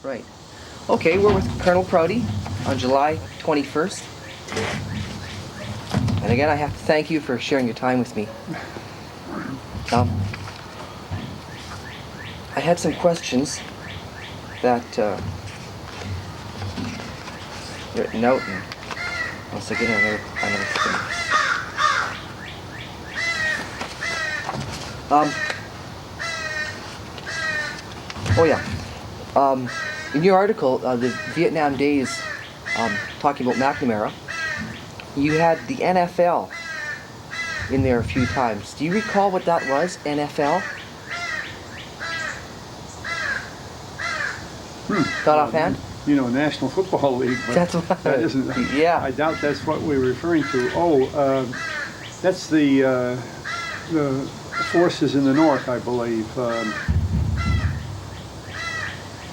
Right. Okay, we're with Colonel Prouty on July 21st. And again, I have to thank you for sharing your time with me. I had some questions that written out, and once again, another thing. Oh yeah. In your article, the Vietnam Days, talking about McNamara, you had the NFL in there a few times. Do you recall what that was, NFL? Got offhand? You know, National Football League, but that's what that isn't. Yeah. I doubt that's what we're referring to. Oh, that's the forces in the north, I believe.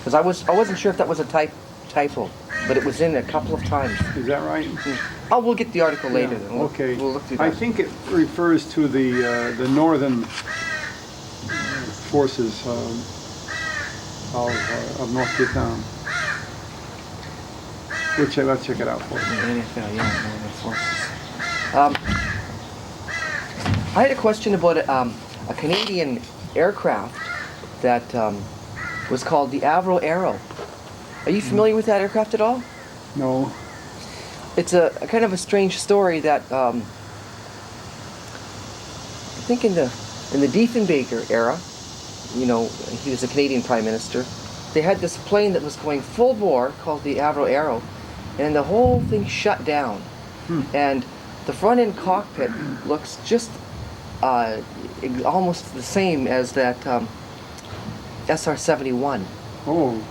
Because I wasn't sure if that was a typo, but it was in a couple of times. Is that right? Oh, we'll get the article later. Then. Okay. We'll look through that. I think it refers to the northern forces of North Vietnam. Let's check it out for you. The NFL, yeah, northern forces. I had a question about a Canadian aircraft that was called the Avro Arrow. Are you familiar with that aircraft at all? No. It's a kind of a strange story that I think in the Diefenbaker era, you know, he was a Canadian Prime Minister, they had this plane that was going full bore called the Avro Arrow, and the whole thing shut down. And the front end cockpit looks just almost the same as that SR-71. Oh.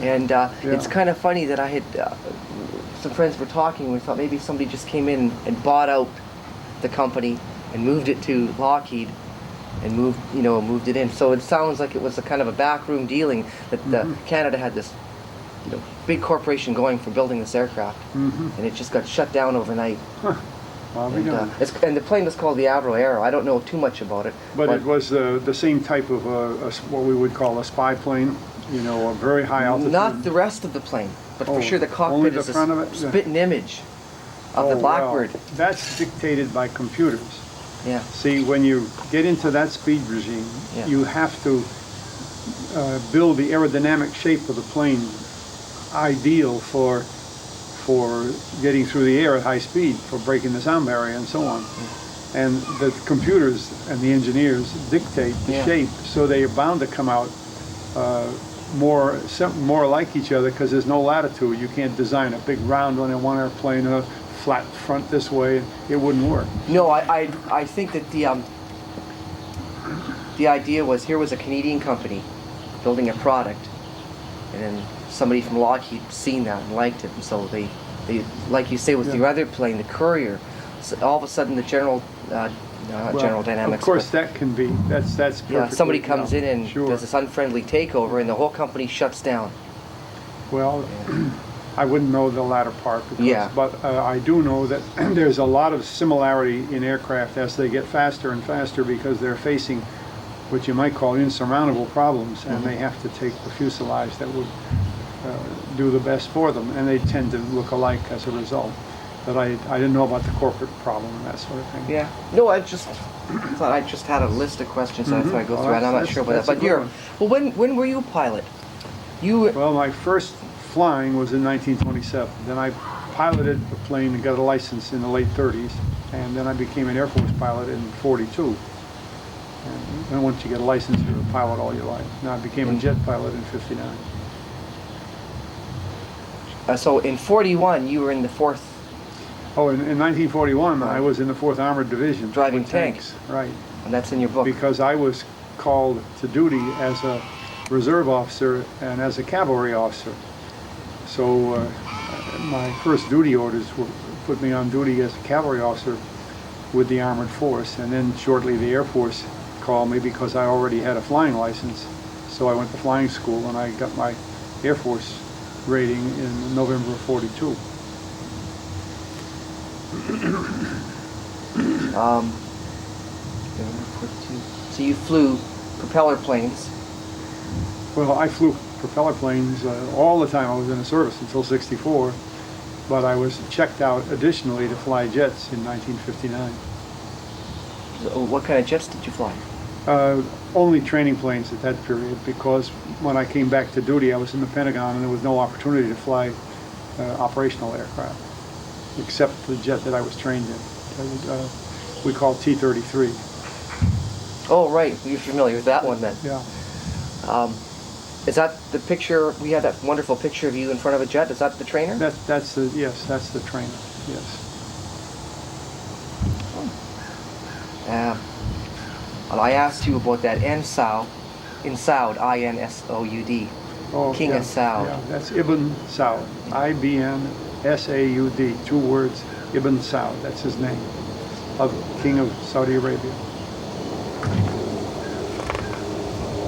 And it's kind of funny that I had some friends were talking. We thought maybe somebody just came in and bought out the company and moved it to Lockheed and moved it in. So it sounds like it was a kind of a backroom dealing that Canada had this big corporation going for building this aircraft, and it just got shut down overnight. And the plane was called the Avro Arrow. I don't know too much about it. But it was the same type of what we would call a spy plane, a very high altitude. Not the rest of the plane, but for sure the cockpit is a spitting image of the Blackbird. Well, that's dictated by computers. Yeah. See, when you get into that speed regime, you have to build the aerodynamic shape of the plane ideal for getting through the air at high speed, for breaking the sound barrier and so on. And the computers and the engineers dictate the shape, so they are bound to come out more like each other because there's no latitude. You can't design a big round one in one airplane and a flat front this way. It wouldn't work. No, I think that the idea was here was a Canadian company building a product, and then somebody from Lockheed seen that and liked it, and so they like you say with the other plane, the Courier, so all of a sudden the General Dynamics. Of course, that can be. That's perfect. Somebody comes in and does this unfriendly takeover, and the whole company shuts down. Well, I wouldn't know the latter part, but I do know that there's a lot of similarity in aircraft as they get faster and faster because they're facing what you might call insurmountable problems, and they have to take the fuselage that would do the best for them, and they tend to look alike as a result. But I didn't know about the corporate problem and that sort of thing. Yeah. No, I just thought I just had a list of questions that I thought I'd go through, and I'm not sure about that. But when were you a pilot? Well, my first flying was in 1927. Then I piloted a plane and got a license in the late 30s, and then I became an Air Force pilot in 42. And then once you get a license, you're a pilot all your life. Now I became a jet pilot in 59. So in 41, you were in the 4th. Oh, in 1941, I was in the 4th Armored Division. Driving tanks. Right. And that's in your book. Because I was called to duty as a reserve officer and as a cavalry officer. So my first duty orders put me on duty as a cavalry officer with the Armored Force, and then shortly the Air Force called me because I already had a flying license. So I went to flying school and I got my Air Force rating in November of 42. So you flew propeller planes. Well, I flew propeller planes all the time I was in the service until '64, but I was checked out additionally to fly jets in 1959. What kind of jets did you fly? Only training planes at that period, because when I came back to duty I was in the Pentagon and there was no opportunity to fly operational aircraft, except the jet that I was trained in. We call T-33. Oh, right. You're familiar with that one then. Yeah. Is that the picture? We had that wonderful picture of you in front of a jet. Is that the trainer? That's the trainer. Yes. I asked you about that Insoud, I-N-S-O-U-D. Oh, King yeah, of Saud. Yeah, that's Ibn Saud. I-B-N-S-A-U-D. 2 words. Ibn Saud. That's his name. King of Saudi Arabia.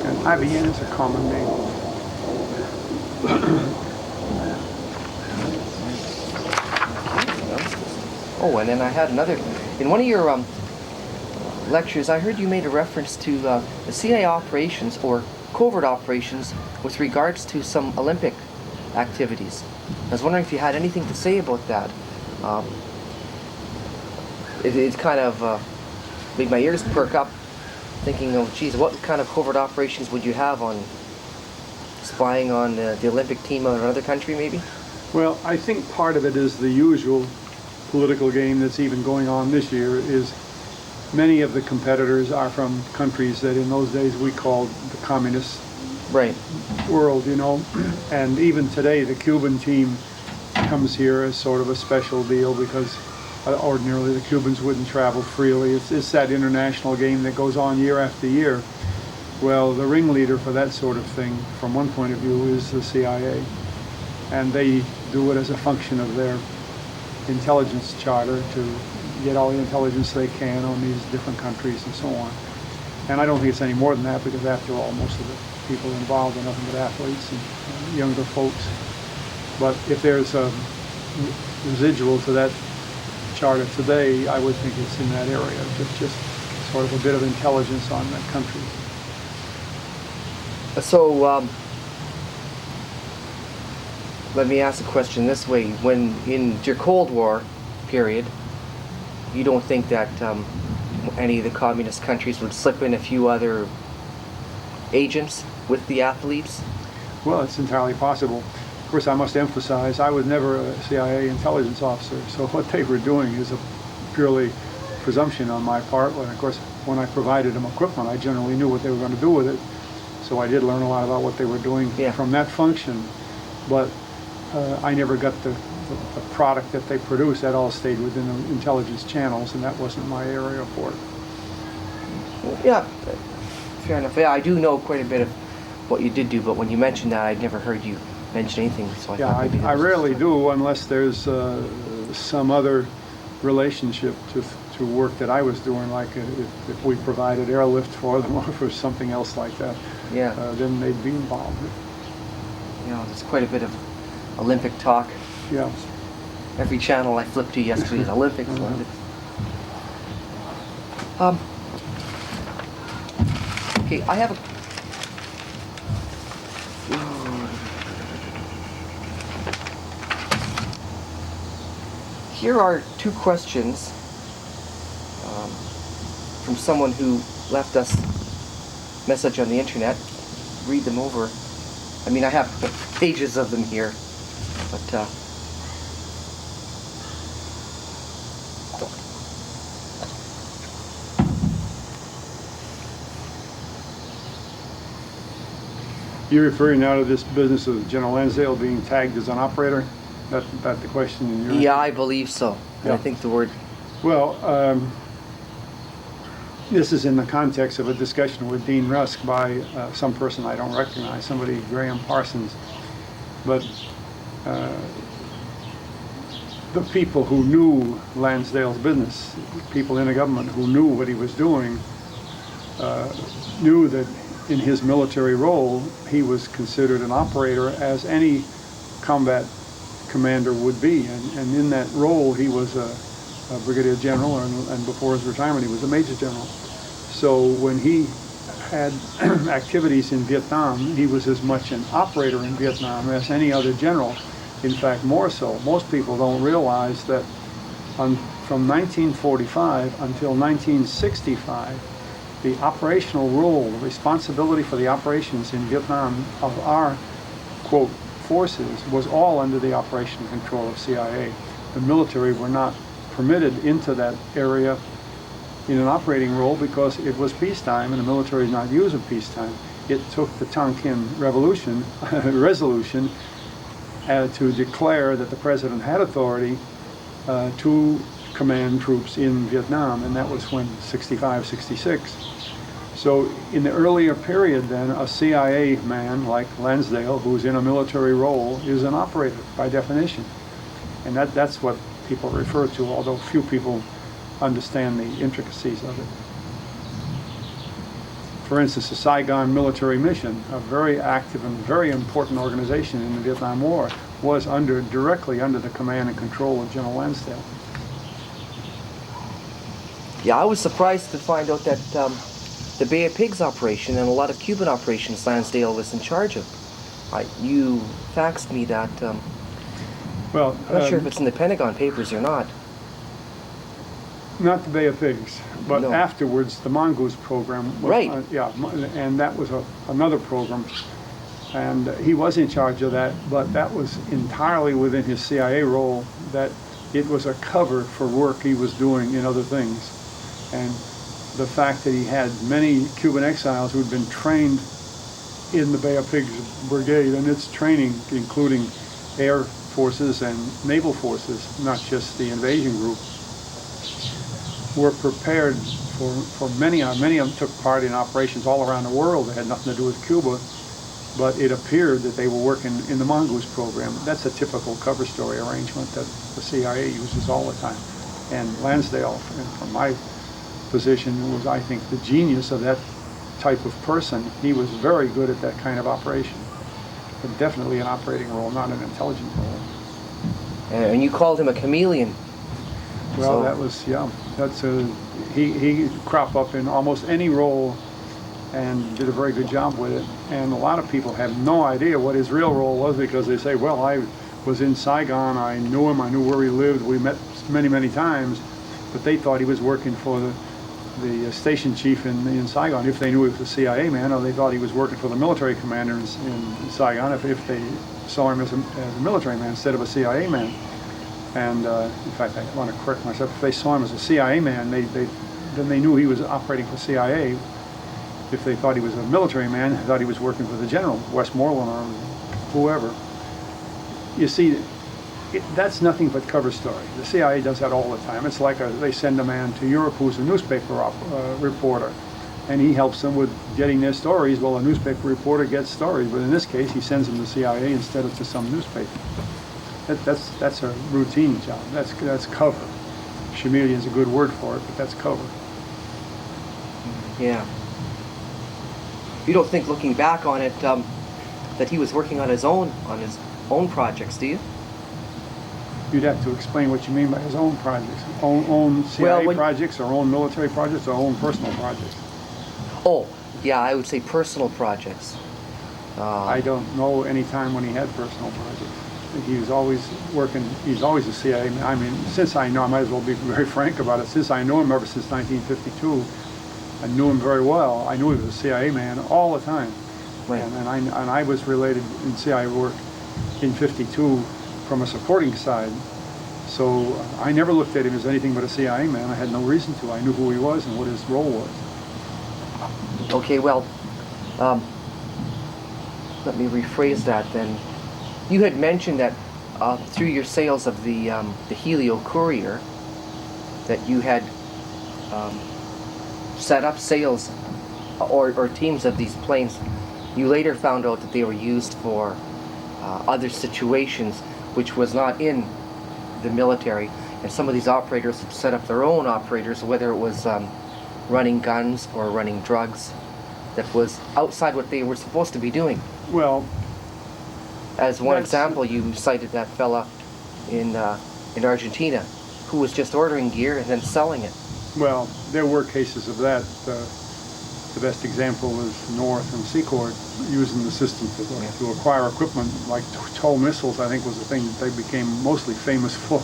And IBN is a common name. Oh, and then I had another. In one of your lectures, I heard you made a reference to the CIA operations or covert operations with regards to some Olympic activities. I was wondering if you had anything to say about that. It kind of made my ears perk up, thinking, oh, geez, what kind of covert operations would you have on spying on the Olympic team of another country, maybe? Well, I think part of it is the usual political game that's even going on this year. Is many of the competitors are from countries that in those days we called the communist world, you know. And even today the Cuban team comes here as sort of a special deal because ordinarily the Cubans wouldn't travel freely. It's that international game that goes on year after year. Well, the ringleader for that sort of thing, from one point of view, is the CIA. And they do it as a function of their intelligence charter to get all the intelligence they can on these different countries and so on. And I don't think it's any more than that, because after all, most of the people involved are nothing but athletes and younger folks. But if there's a residual to that charter today, I would think it's in that area, just sort of a bit of intelligence on that country. So, let me ask the question this way. When in your Cold War period, you don't think that any of the communist countries would slip in a few other agents with the athletes? Well, it's entirely possible. Of course, I must emphasize, I was never a CIA intelligence officer, so what they were doing is a purely presumption on my part. And of course, when I provided them equipment, I generally knew what they were going to do with it. So I did learn a lot about what they were doing from that function. But I never got the product that they produced. That all stayed within the intelligence channels, and that wasn't my area for it. Yeah, fair enough. Yeah, I do know quite a bit of what you did do, but when you mentioned that, I'd never heard you mention anything. So I rarely do, unless there's some other relationship to work that I was doing, like if we provided airlift for them or for something else like that. Yeah. Then they'd be involved. You know, there's quite a bit of Olympic talk. Yeah. Every channel I flipped to yesterday is Olympics. Okay, I have a. Here are 2 questions from someone who left us a message on the internet. Read them over. I mean, I have pages of them here, but You're referring now to this business of General Lansdale being tagged as an operator? That's the question in your... Yeah, I believe so. Yeah. I think the word... Well, this is in the context of a discussion with Dean Rusk by some person I don't recognize, somebody, Graham Parsons. But the people who knew Lansdale's business, people in the government who knew what he was doing, knew that in his military role, he was considered an operator as any combat commander would be. And in that role, he was a brigadier general, and before his retirement, he was a major general. So when he had activities in Vietnam. He was as much an operator in Vietnam as any other general. In fact, more so. Most people don't realize that from 1945 until 1965, the operational role, the responsibility for the operations in Vietnam of our, quote, forces was all under the operation and control of CIA. The military were not permitted into that area in an operating role because it was peacetime and the military is not used in peacetime. It took the Tonkin Revolution resolution to declare that the president had authority to command troops in Vietnam, and that was when 65, 66. So in the earlier period then, a CIA man like Lansdale, who's in a military role, is an operator by definition. And that's what people refer to, although few people understand the intricacies of it. For instance, the Saigon military mission, a very active and very important organization in the Vietnam War, was directly under the command and control of General Lansdale. Yeah, I was surprised to find out that the Bay of Pigs operation and a lot of Cuban operations Lansdale was in charge of. You faxed me that. Well, I'm not sure if it's in the Pentagon Papers or not. Not the Bay of Pigs, but No. afterwards the Mongoose program. Was, Right. Yeah, and that was another program. And he was in charge of that, but that was entirely within his CIA role, that it was a cover for work he was doing in other things. And the fact that he had many Cuban exiles who had been trained in the Bay of Pigs Brigade and its training, including air forces and naval forces, not just the invasion group, were prepared for many of them took part in operations all around the world that had nothing to do with Cuba, but it appeared that they were working in the Mongoose program. That's a typical cover story arrangement that the CIA uses all the time. And Lansdale, from my position, was, I think, the genius of that type of person. He was very good at that kind of operation, but definitely an operating role, not an intelligent role. And you called him a chameleon. Well, So- that was, yeah, he cropped up in almost any role and did a very good job with it. And a lot of people have no idea what his real role was, because they say, well, I was in Saigon, I knew him, I knew where he lived, we met many, many times, but they thought he was working for the station chief in Saigon, if they knew he was a CIA man, or they thought he was working for the military commander in Saigon, if they saw him as a military man instead of a CIA man. And in fact, I want to correct myself, if they saw him as a CIA man, then they knew he was operating for CIA. If they thought he was a military man, they thought he was working for the general, Westmoreland or whoever. You see, that's nothing but cover story. The CIA does that all the time. It's like they send a man to Europe who's a newspaper reporter, and he helps them with getting their stories. Well, a newspaper reporter gets stories, but in this case, he sends them to CIA instead of to some newspaper. That's a routine job. That's cover. Chameleon's a good word for it, but that's cover. Yeah. You don't think, looking back on it, that he was working on his own projects, do you? You'd have to explain what you mean by his own projects. Own CIA projects, or own military projects, or own personal projects. Oh, yeah, I would say personal projects. I don't know any time when he had personal projects. He was always working, he's always a CIA man. I mean, since I know, I might as well be very frank about it, since I know him ever since 1952, I knew him very well. I knew he was a CIA man all the time. Right. And I was related in CIA work in 52 from a supporting side. So I never looked at him as anything but a CIA man. I had no reason to. I knew who he was and what his role was. Okay, well, let me rephrase that then. You had mentioned that through your sales of the Helio Courier, that you had set up sales or teams of these planes. You later found out that they were used for other situations, which was not in the military. And some of these operators had set up their own operators, whether it was running guns or running drugs, that was outside what they were supposed to be doing. Well, as one example, you cited that fella in Argentina who was just ordering gear and then selling it. Well, there were cases of that. the best example is North and Secord using the system to acquire equipment like tow missiles, I think was the thing that they became mostly famous for.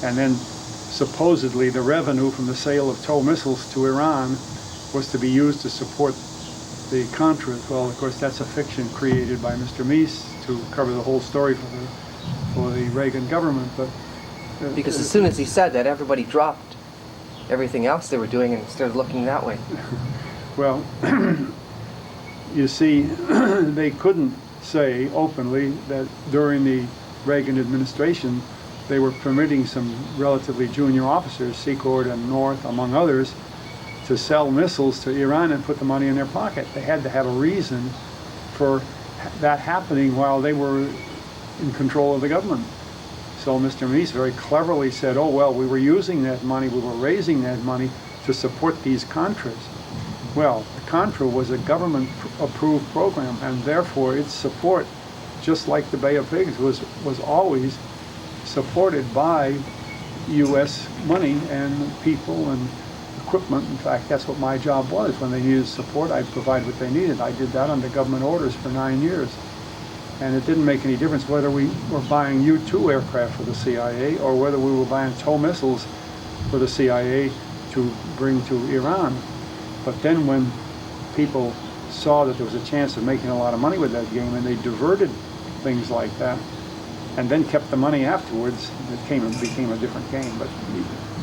And then supposedly the revenue from the sale of tow missiles to Iran was to be used to support the Contras. Well, of course, that's a fiction created by Mr. Meese to cover the whole story for the Reagan government. But because as soon as he said that, everybody dropped everything else they were doing and started looking that way. Well, you see, they couldn't say openly that during the Reagan administration they were permitting some relatively junior officers, Secord and North among others, to sell missiles to Iran and put the money in their pocket. They had to have a reason for that happening while they were in control of the government. So Mr. Meese very cleverly said, oh, well, we were using that money, we were raising that money to support these Contras. Well, the Contra was a government-approved program, and therefore its support, just like the Bay of Pigs, was always supported by U.S. money and people and equipment. In fact, that's what my job was. When they needed support, I'd provide what they needed. I did that under government orders for 9 years. And it didn't make any difference whether we were buying U-2 aircraft for the CIA or whether we were buying tow missiles for the CIA to bring to Iran. But then when people saw that there was a chance of making a lot of money with that game and they diverted things like that and then kept the money afterwards, it became a different game. But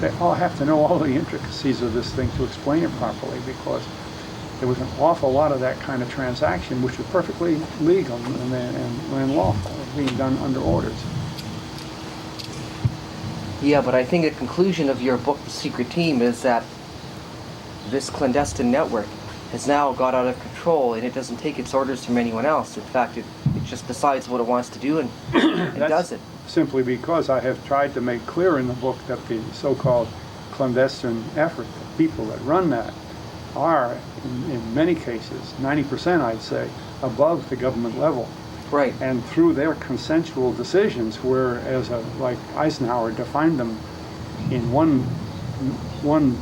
they all have to know all the intricacies of this thing to explain it properly, because there was an awful lot of that kind of transaction which was perfectly legal and lawful, being done under orders. Yeah, but I think the conclusion of your book, The Secret Team, is that this clandestine network has now got out of control and it doesn't take its orders from anyone else. In fact, it just decides what it wants to do and does it. Simply because I have tried to make clear in the book that the so-called clandestine effort, the people that run that, are, in many cases, 90% I'd say, above the government level. Right. And through their consensual decisions, whereas like Eisenhower defined them in one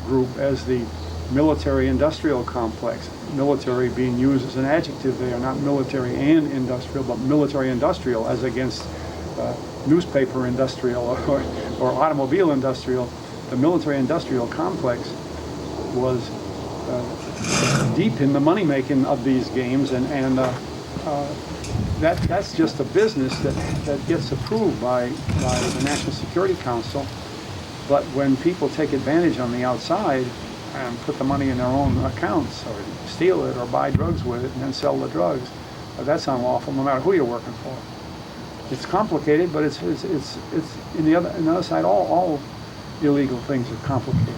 group as the military-industrial complex, military being used as an adjective. They are not military and industrial, but military-industrial as against newspaper industrial or automobile industrial. The military-industrial complex was deep in the money-making of these games, and that's just a business that gets approved by the National Security Council. But when people take advantage on the outside and put the money in their own accounts, or steal it, or buy drugs with it, and then sell the drugs, that's unlawful, no matter who you're working for. It's complicated, but it's in the other side, all illegal things are complicated.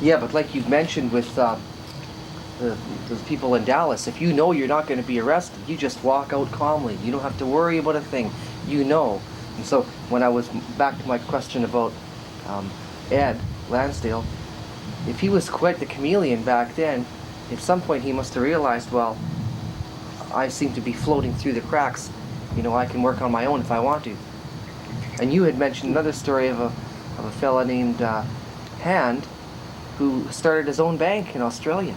Yeah, but like you've mentioned with the people in Dallas, if you know you're not going to be arrested, you just walk out calmly. You don't have to worry about a thing. You know. And so when I was back to my question about Ed Lansdale, if he was quite the chameleon back then, at some point he must have realized, well, I seem to be floating through the cracks. You know, I can work on my own if I want to. And you had mentioned another story of a fella named Hand, who started his own bank in Australia.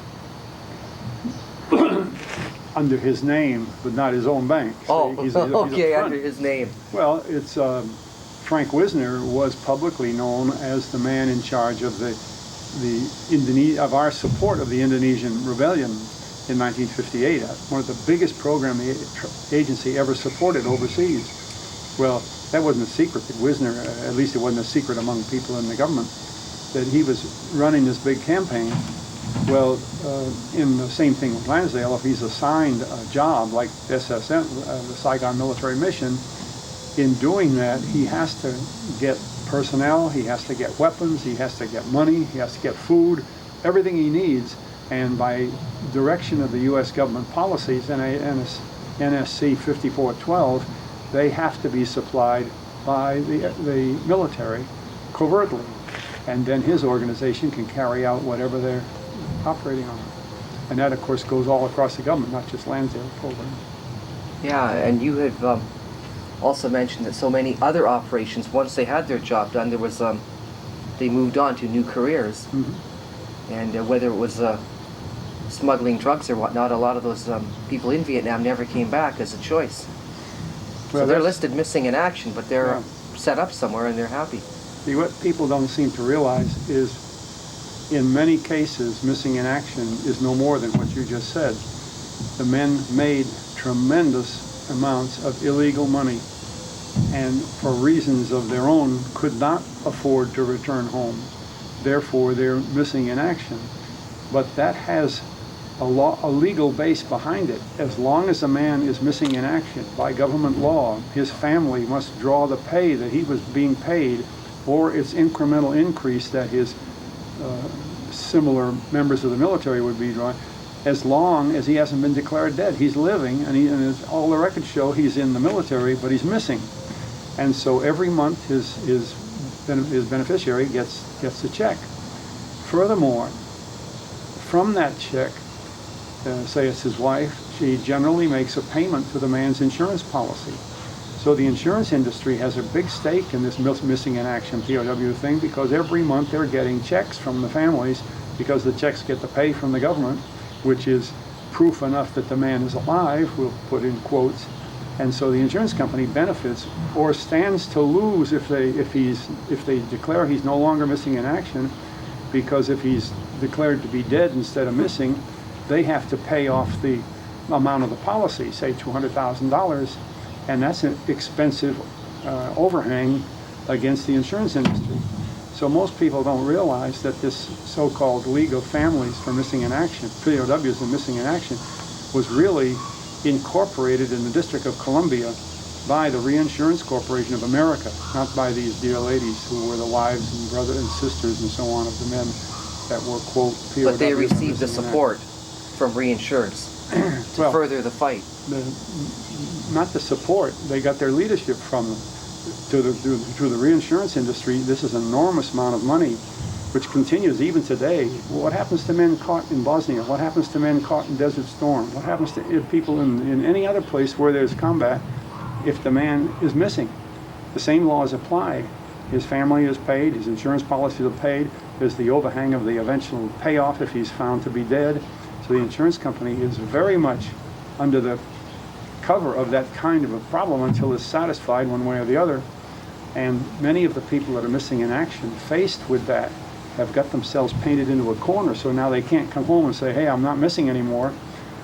Under his name, but not his own bank. So he's okay, under his name. Well, it's Frank Wisner was publicly known as the man in charge of our support of the Indonesian rebellion in 1958. One of the biggest programs the agency ever supported overseas. Well, that wasn't a secret that Wisner, at least it wasn't a secret among people in the government, that he was running this big campaign. Well, in the same thing with Lansdale, if he's assigned a job like SSM, the Saigon Military Mission, in doing that, he has to get personnel, he has to get weapons, he has to get money, he has to get food, everything he needs. And by direction of the U.S. government policies and NSC 5412, they have to be supplied by the military covertly. And then his organization can carry out whatever they're operating on. And that, of course, goes all across the government, not just Lansdale program. Yeah, and you have also mentioned that so many other operations, once they had their job done, there was they moved on to new careers. Mm-hmm. And whether it was smuggling drugs or whatnot, a lot of those people in Vietnam never came back as a choice. Well, so they're listed missing in action, but they're set up somewhere and they're happy. See, what people don't seem to realize is, in many cases, missing in action is no more than what you just said. The men made tremendous amounts of illegal money, and for reasons of their own could not afford to return home. Therefore, they're missing in action. But that has a legal base behind it. As long as a man is missing in action, by government law, his family must draw the pay that he was being paid, or its incremental increase that his similar members of the military would be drawing, as long as he hasn't been declared dead. He's living, and all the records show he's in the military, but he's missing. And so every month his beneficiary gets a check. Furthermore, from that check, say it's his wife, she generally makes a payment to the man's insurance policy. So the insurance industry has a big stake in this missing in action POW thing, because every month they're getting checks from the families, because the checks get the pay from the government, which is proof enough that the man is alive, we'll put in quotes. And so the insurance company benefits, or stands to lose if they declare he's no longer missing in action, because if he's declared to be dead instead of missing, they have to pay off the amount of the policy, say $200,000, and that's an expensive overhang against the insurance industry. So most people don't realize that this so-called League of Families for Missing in Action, POWs and Missing in Action, was really incorporated in the District of Columbia by the Reinsurance Corporation of America, not by these dear ladies who were the wives and brothers and sisters and so on of the men that were, quote, POWs. But they received the support from reinsurance to further the fight. Not the support, they got their leadership from them. Through the reinsurance industry. This is an enormous amount of money, which continues even today. What happens to men caught in Bosnia? What happens to men caught in Desert Storm? What happens to people in any other place where there's combat if the man is missing? The same laws apply. His family is paid, his insurance policies are paid, there's the overhang of the eventual payoff if he's found to be dead. So the insurance company is very much under the cover of that kind of a problem until it's satisfied one way or the other. And many of the people that are missing in action, faced with that, have got themselves painted into a corner, so now they can't come home and say, hey, I'm not missing anymore.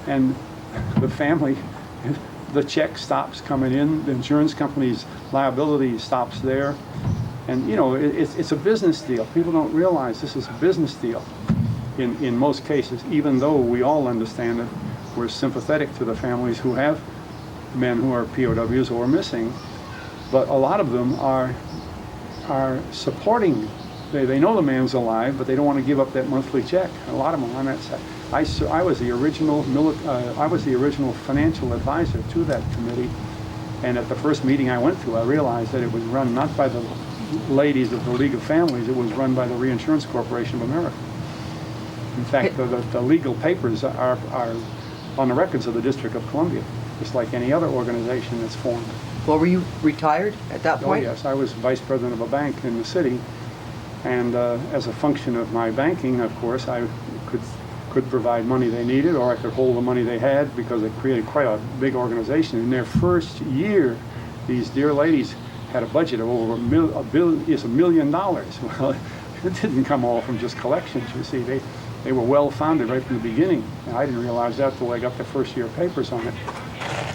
And the family, the check stops coming in, the insurance company's liability stops there. And you know, it's a business deal. People don't realize this is a business deal in most cases, even though we all understand that we're sympathetic to the families who have men who are POWs or missing, but a lot of them are supporting. They know the man's alive, but they don't want to give up that monthly check. A lot of them on that side. I was the original financial advisor to that committee, and at the first meeting I went to, I realized that it was run not by the ladies of the League of Families, it was run by the Reinsurance Corporation of America. In fact, the legal papers are on the records of the District of Columbia, just like any other organization that's formed. Well, were you retired at that point? Oh yes, I was vice president of a bank in the city, and as a function of my banking, of course, I could provide money they needed, or I could hold the money they had, because they created quite a big organization. In their first year, these dear ladies had a budget of over $1 million. Well, it didn't come all from just collections, you see. They were well-founded right from the beginning, and I didn't realize that till I got the first year papers on it.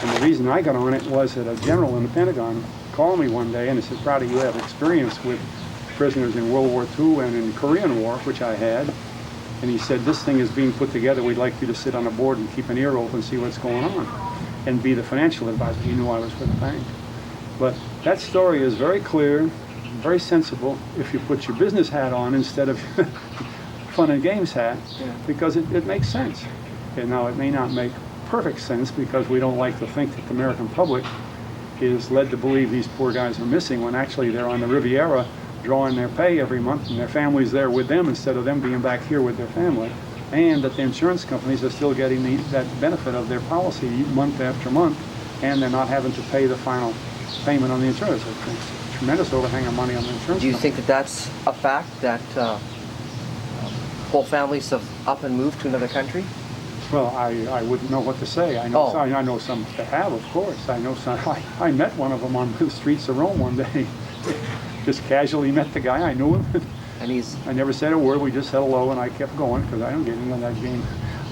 And the reason I got on it was that a general in the Pentagon called me one day and he said, Prouty, you have experience with prisoners in World War II and in Korean War, which I had. And he said, this thing is being put together. We'd like you to sit on a board and keep an ear open and see what's going on, and be the financial advisor. He knew I was with the bank. But that story is very clear, very sensible, if you put your business hat on instead of fun and games hat, because it makes sense. And now it may not make perfect sense, because we don't like to think that the American public is led to believe these poor guys are missing, when actually they're on the Riviera drawing their pay every month, and their family's there with them instead of them being back here with their family, and that the insurance companies are still getting that benefit of their policy month after month, and they're not having to pay the final payment on the insurance. It's a tremendous overhang of money on the insurance. Do you think that that's a fact, that whole families have up and moved to another country? Well, I wouldn't know what to say. I know Oh. I know some that have, of course. I know some. I met one of them on the streets of Rome one day. Just casually met the guy. I knew him. And he's I never said a word. We just said hello, and I kept going because I don't get into that game.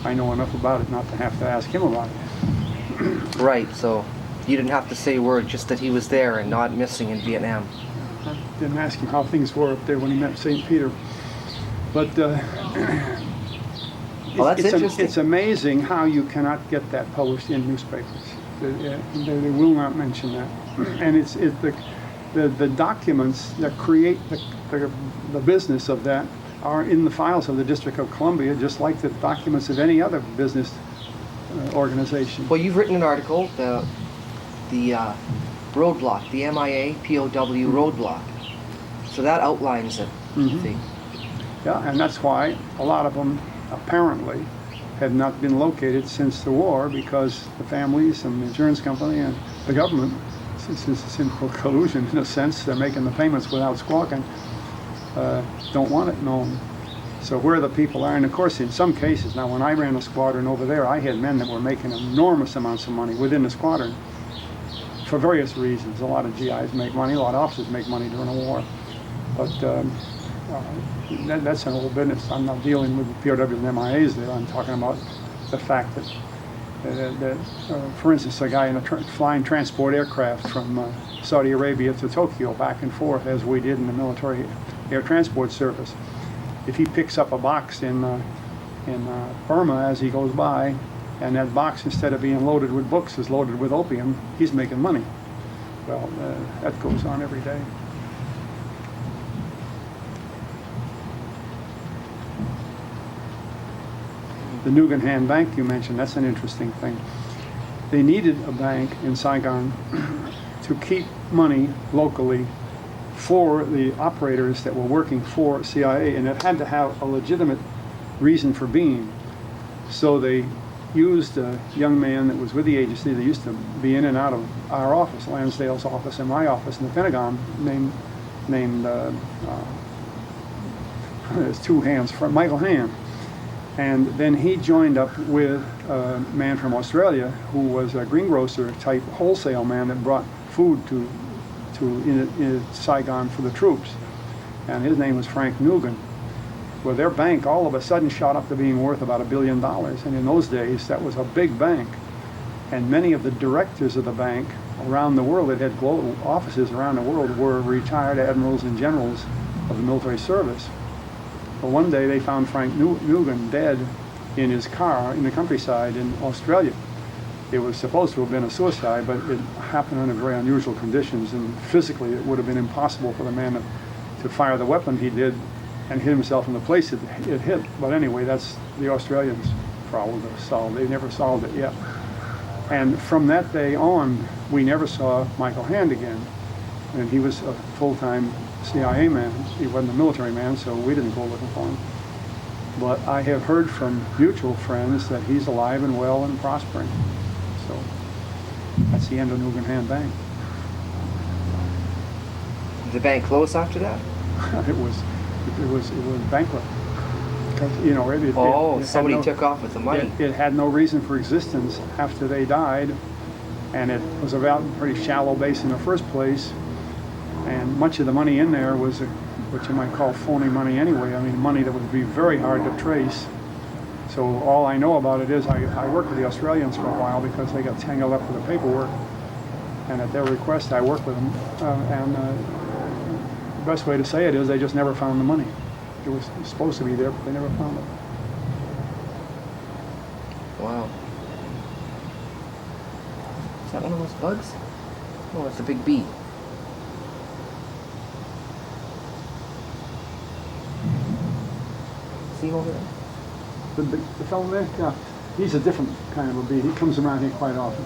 I know enough about it not to have to ask him about it. right. So you didn't have to say a word, just that he was there and not missing in Vietnam. I didn't ask him how things were up there when he met St. Peter. But Well, that's interesting. It's amazing how you cannot get that published in newspapers. They will not mention that. And it's the documents that create the business of that are in the files of the District of Columbia, just like the documents of any other business organization. Well, you've written an article, the roadblock, the MIA POW roadblock. So that outlines it. I think. Yeah, and that's why a lot of them apparently had not been located since the war, because the families and the insurance company and the government, since it's in collusion in a sense, they're making the payments without squawking, don't want it known. So where the people are, and of course in some cases, now when I ran a squadron over there, I had men that were making enormous amounts of money within the squadron for various reasons. A lot of GIs make money, a lot of officers make money during a war. But that's an old business. I'm not dealing with the POW and MIAs there. I'm talking about the fact that for instance, a guy in a flying transport aircraft from Saudi Arabia to Tokyo back and forth, as we did in the military air transport service. If he picks up a box in Burma as he goes by, and that box, instead of being loaded with books, is loaded with opium, he's making money. Well, that goes on every day. The Nguyen Han Bank you mentioned, that's an interesting thing. They needed a bank in Saigon to keep money locally for the operators that were working for CIA, and it had to have a legitimate reason for being. So they used a young man that was with the agency. They used to be in and out of our office, Lansdale's office and my office in the Pentagon, named his two hands, from Michael Hand. And then he joined up with a man from Australia who was a greengrocer type wholesale man that brought food to in Saigon for the troops. And his name was Frank Nguyen. Well, their bank all of a sudden shot up to being worth about $1 billion. And in those days, that was a big bank. And many of the directors of the bank around the world that had global offices around the world were retired admirals and generals of the military service. Well, one day they found Frank Nguyen dead in his car in the countryside in Australia. It was supposed to have been a suicide, but it happened under very unusual conditions, and physically it would have been impossible for the man to fire the weapon he did and hit himself in the place it hit. But anyway, that's the Australians' problem to solve. They never solved it yet. And from that day on, we never saw Michael Hand again. And he was a full-time CIA man. He wasn't a military man, so we didn't go looking for him. But I have heard from mutual friends that he's alive and well and prospering. So that's the end of Nguyen Han Bank. Did the bank close after that? it was bankrupt. Because, you know, somebody took off with the money. It had no reason for existence after they died, and it was about a pretty shallow base in the first place. And much of the money in there was what you might call phony money anyway. I mean, money that would be very hard to trace. So all I know about it is I worked with the Australians for a while because they got tangled up with the paperwork. And at their request, I worked with them. The best way to say it is they just never found the money. It was supposed to be there, but they never found it. Wow. Is that one of those bugs? Oh, it's a big bee. See him over there? The fellow there? Yeah. He's a different kind of a bee. He comes around here quite often.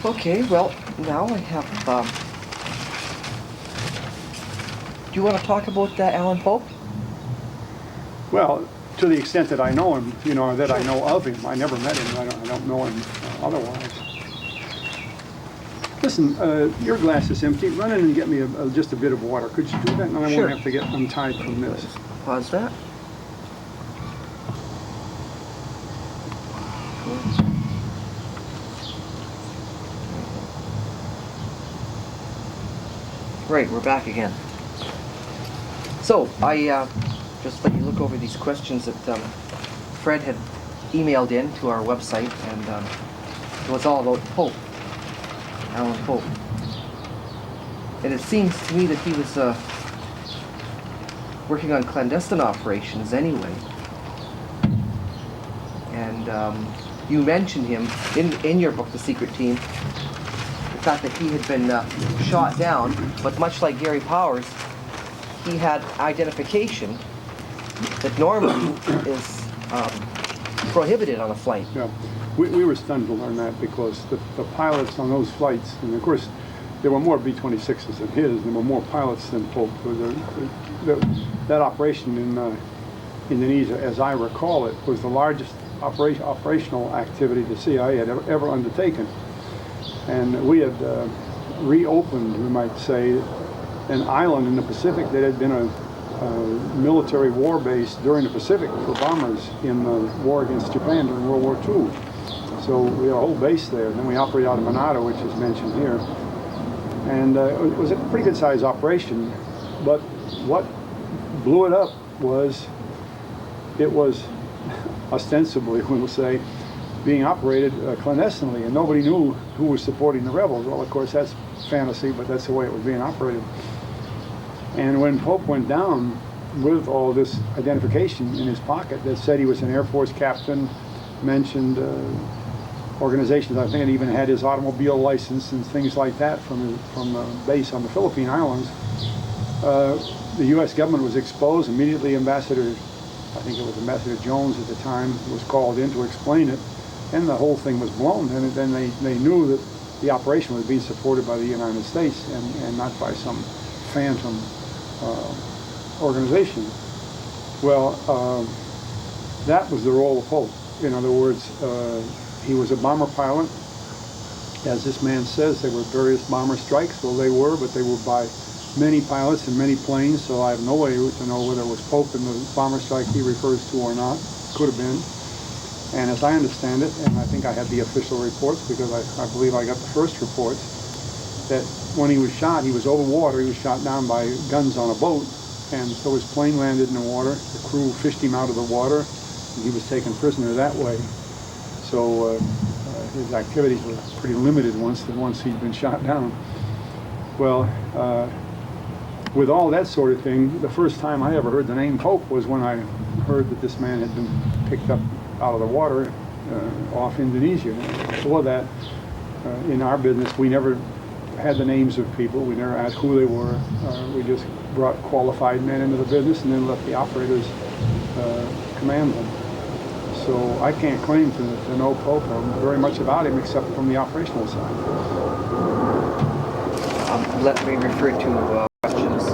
Okay, well, now I have, do you want to talk about Alan Pope? Well, to the extent that I know him, you know, that I know of him. I never met him. I don't know him otherwise. Listen, your glass is empty. Run in and get me just a bit of water. Could you do that? And I Sure. won't have to get untied from this. Pause that. Right, we're back again. So, I just let you look over these questions that Fred had emailed in to our website, and it was all about Pope, Alan Pope. And it seems to me that he was working on clandestine operations anyway. And you mentioned him in your book, The Secret Team, the fact that he had been shot down, but much like Gary Powers, he had identification that normally is prohibited on a flight. Yeah, we were stunned to learn that because the pilots on those flights, and of course there were more B-26s than his, and there were more pilots than Pope. That operation in Indonesia, as I recall it, was the largest operational activity the CIA had ever undertaken. And we had reopened, we might say, an island in the Pacific that had been a military war base during the Pacific for bombers in the war against Japan during World War II. So we had a whole base there. And then we operated out of Manado, which is mentioned here. And it was a pretty good sized operation. But what blew it up was, it was ostensibly, we will say, being operated clandestinely, and nobody knew who was supporting the rebels. Well, of course, that's fantasy, but that's the way it was being operated. And when Pope went down with all this identification in his pocket that said he was an Air Force captain, mentioned organizations, I think it even had his automobile license and things like that from the base on the Philippine Islands, the U.S. government was exposed. Immediately Ambassador, I think it was Ambassador Jones at the time, was called in to explain it, and the whole thing was blown. And then they knew that the operation was being supported by the United States and not by some phantom organization. Well, that was the role of Pope. In other words, he was a bomber pilot. As this man says, there were various bomber strikes. Well, they were, but they were by many pilots and many planes, so I have no way to know whether it was Pope in the bomber strike he refers to or not. Could have been. And as I understand it, and I think I had the official reports because I believe I got the first reports, that when he was shot, he was over water. He was shot down by guns on a boat, and so his plane landed in the water. The crew fished him out of the water, and he was taken prisoner that way. So his activities were pretty limited once he'd been shot down. Well, with all that sort of thing, the first time I ever heard the name Pope was when I heard that this man had been picked up out of the water off Indonesia. Before that, in our business, we never had the names of people. We never asked who they were. We just brought qualified men into the business and then let the operators command them. So I can't claim to know Pope or very much about him except from the operational side. Let me refer to questions.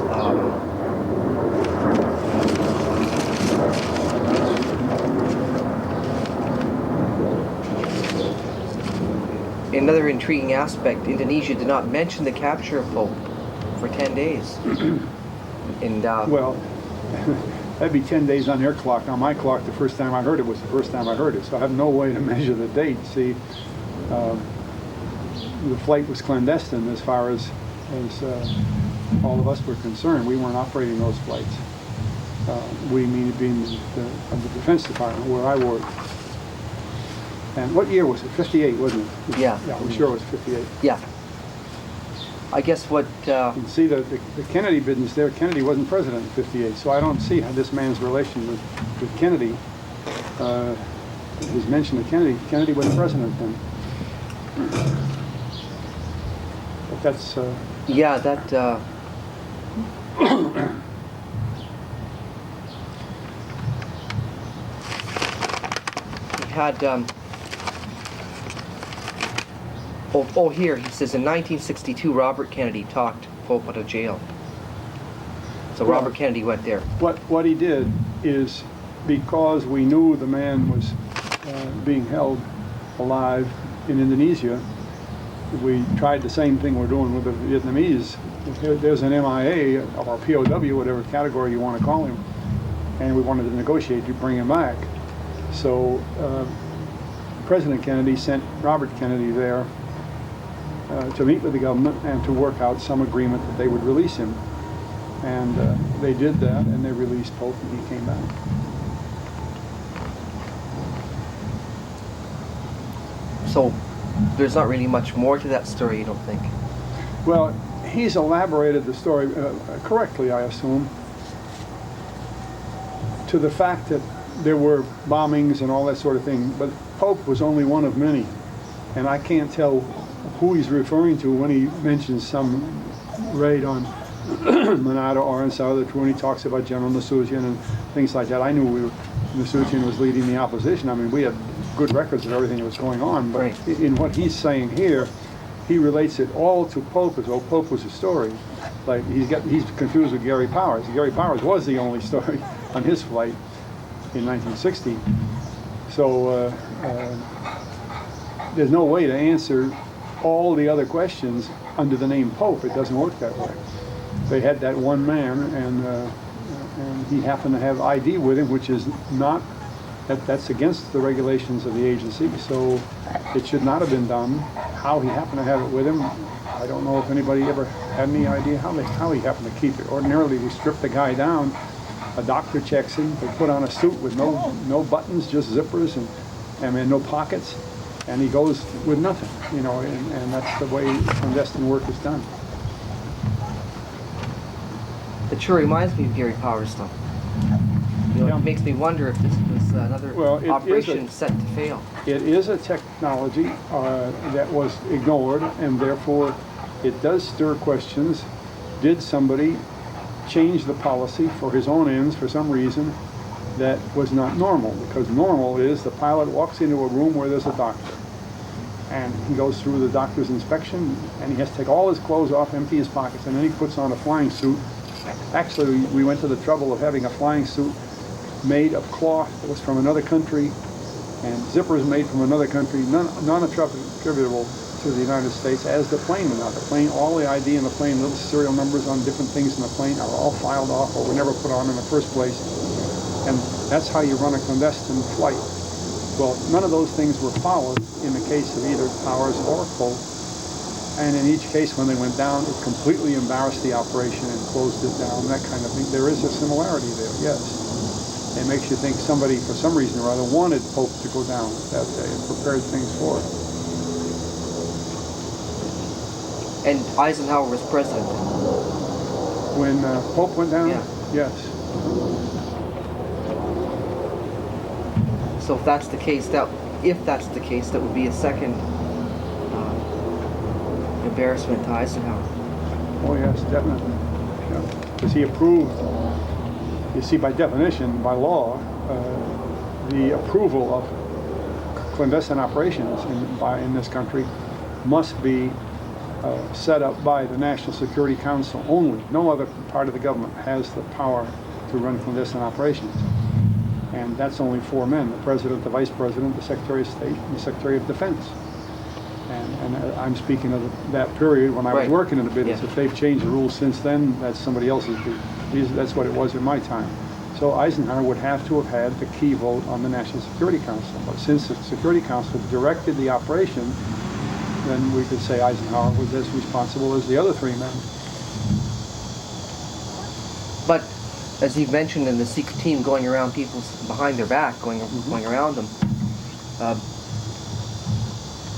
Another intriguing aspect, Indonesia did not mention the capture of Pope for 10 days. And well, that'd be 10 days on their clock. On my clock, the first time I heard it was the first time I heard it, so I have no way to measure the date. See, the flight was clandestine as far as all of us were concerned. We weren't operating those flights. We mean being the Defense Department where I worked. And what year was it? 58, wasn't it? Yeah. Yeah, I'm sure it was 58. Yeah. I guess what... You see, the Kennedy business there, Kennedy wasn't president in 58, so I don't see how this man's relation with Kennedy, his mention of Kennedy. Kennedy wasn't president then. But that's... yeah, that... he had... Oh, here, he says, in 1962, Robert Kennedy talked Pope out of jail. So well, Robert Kennedy went there. What he did is, because we knew the man was being held alive in Indonesia, we tried the same thing we're doing with the Vietnamese. There's an MIA, or POW, whatever category you want to call him, and we wanted to negotiate to bring him back. So President Kennedy sent Robert Kennedy there to meet with the government and to work out some agreement that they would release him. And they did that, and they released Pope, and he came back. So there's not really much more to that story, you don't think? Well, he's elaborated the story correctly, I assume, to the fact that there were bombings and all that sort of thing, but Pope was only one of many, and I can't tell who he's referring to when he mentions some raid on Manado or in South, when he talks about General Nasution and things like that. I knew Nasution was leading the opposition. I mean, we had good records of everything that was going on, but right. In what he's saying here, he relates it all to Pope as though Pope was a story. Like he's confused with Gary Powers. Gary Powers was the only story on his flight in 1960. So there's no way to answer all the other questions under the name Pope. It doesn't work that way. They had that one man, and he happened to have ID with him, which is not, that's against the regulations of the agency, so it should not have been done. How he happened to have it with him, I don't know if anybody ever had any idea how he happened to keep it. Ordinarily, we strip the guy down, a doctor checks him, they put on a suit with no buttons, just zippers, and no pockets, and he goes with nothing, you know, and that's the way clandestine work is done. It sure reminds me of Gary Powers, though. You know, Yeah. It makes me wonder if this was another operation set to fail. It is a technology that was ignored, and therefore it does stir questions. Did somebody change the policy for his own ends for some reason that was not normal? Because normal is the pilot walks into a room where there's a doctor, and he goes through the doctor's inspection, and he has to take all his clothes off, empty his pockets, and then he puts on a flying suit. Actually, we went to the trouble of having a flying suit made of cloth that was from another country, and zippers made from another country, none attributable to the United States, as the plane went out. The plane, all the ID in the plane, little serial numbers on different things in the plane are all filed off or were never put on in the first place. And that's how you run a clandestine flight. Well, none of those things were followed in the case of either Powers or Pope. And in each case, when they went down, it completely embarrassed the operation and closed it down, that kind of thing. There is a similarity there, yes. It makes you think somebody, for some reason or other, wanted Pope to go down that day and prepared things for it. And Eisenhower was president. When Pope went down? Yeah. Yes. So if that's the case, that would be a second embarrassment to Eisenhower. Oh yes, definitely. Because he approved, you see, by definition, by law, the approval of clandestine operations in this country must be set up by the National Security Council only. No other part of the government has the power to run clandestine operations. And that's only 4 men: the President, the Vice President, the Secretary of State, and the Secretary of Defense. And I'm speaking of that period when I was working in the business. Yeah. If they've changed the rules since then, that's somebody else's business. That's what it was in my time. So Eisenhower would have to have had the key vote on the National Security Council. But since the Security Council directed the operation, then we could say Eisenhower was as responsible as the other 3 men. But as you mentioned, in the secret team going around people's behind their back, going around them.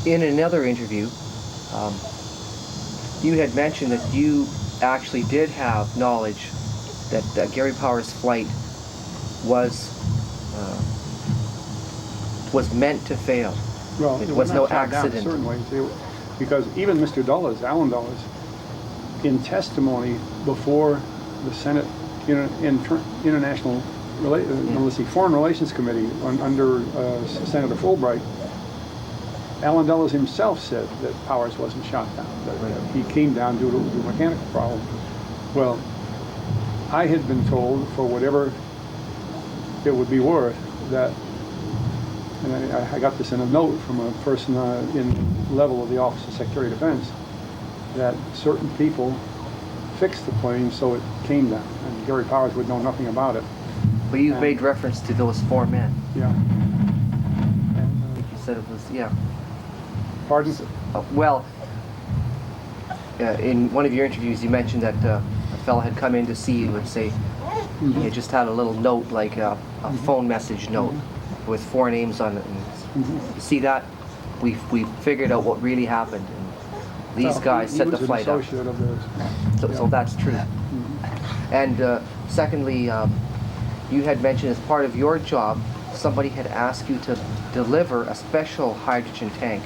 In another interview, you had mentioned that you actually did have knowledge that Gary Powers' flight was meant to fail. Well, it was no accident. In certain ways, because even Mr. Dulles, Allen Dulles, in testimony before the Senate International Foreign Relations Committee under Senator Fulbright, Allen Dulles himself said that Powers wasn't shot down, that he came down due to a mechanical problem. Well, I had been told, for whatever it would be worth, that and I got this in a note from a person in level of the Office of Secretary of Defense, that certain people fixed the plane so it came down, and Gary Powers would know nothing about it. But you made reference to those 4 men. Yeah. And, You said it was, yeah. pardon? Well, in one of your interviews, you mentioned that a fellow had come in to see you and say he had just had a little note, like a phone message note with 4 names on it. And you see that? We figured out what really happened. And these guys set the flight up. He was an associate of theirs. So that's true. And secondly, you had mentioned as part of your job, somebody had asked you to deliver a special hydrogen tank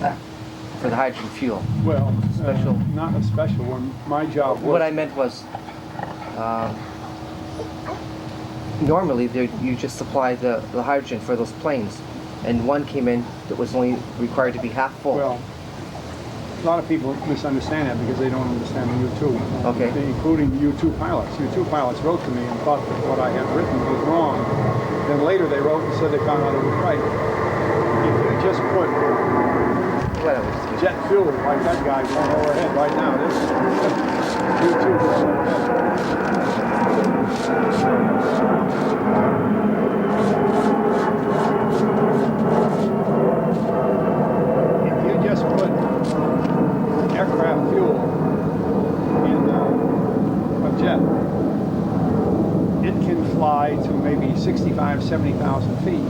for the hydrogen fuel. Well, Special. not a special one. My job was... What I meant was, normally you just supply the hydrogen for those planes, and one came in that was only required to be half full. Well, a lot of people misunderstand that because they don't understand the U-2. Okay. Including U-2 pilots. U-2 pilots wrote to me and thought that what I had written was wrong. Then later they wrote and said they found out it was right. If you just put jet fuel like that guy going overhead right now, this U-2 going overhead. If you just put aircraft fuel in a jet, it can fly to maybe 65, 70,000 feet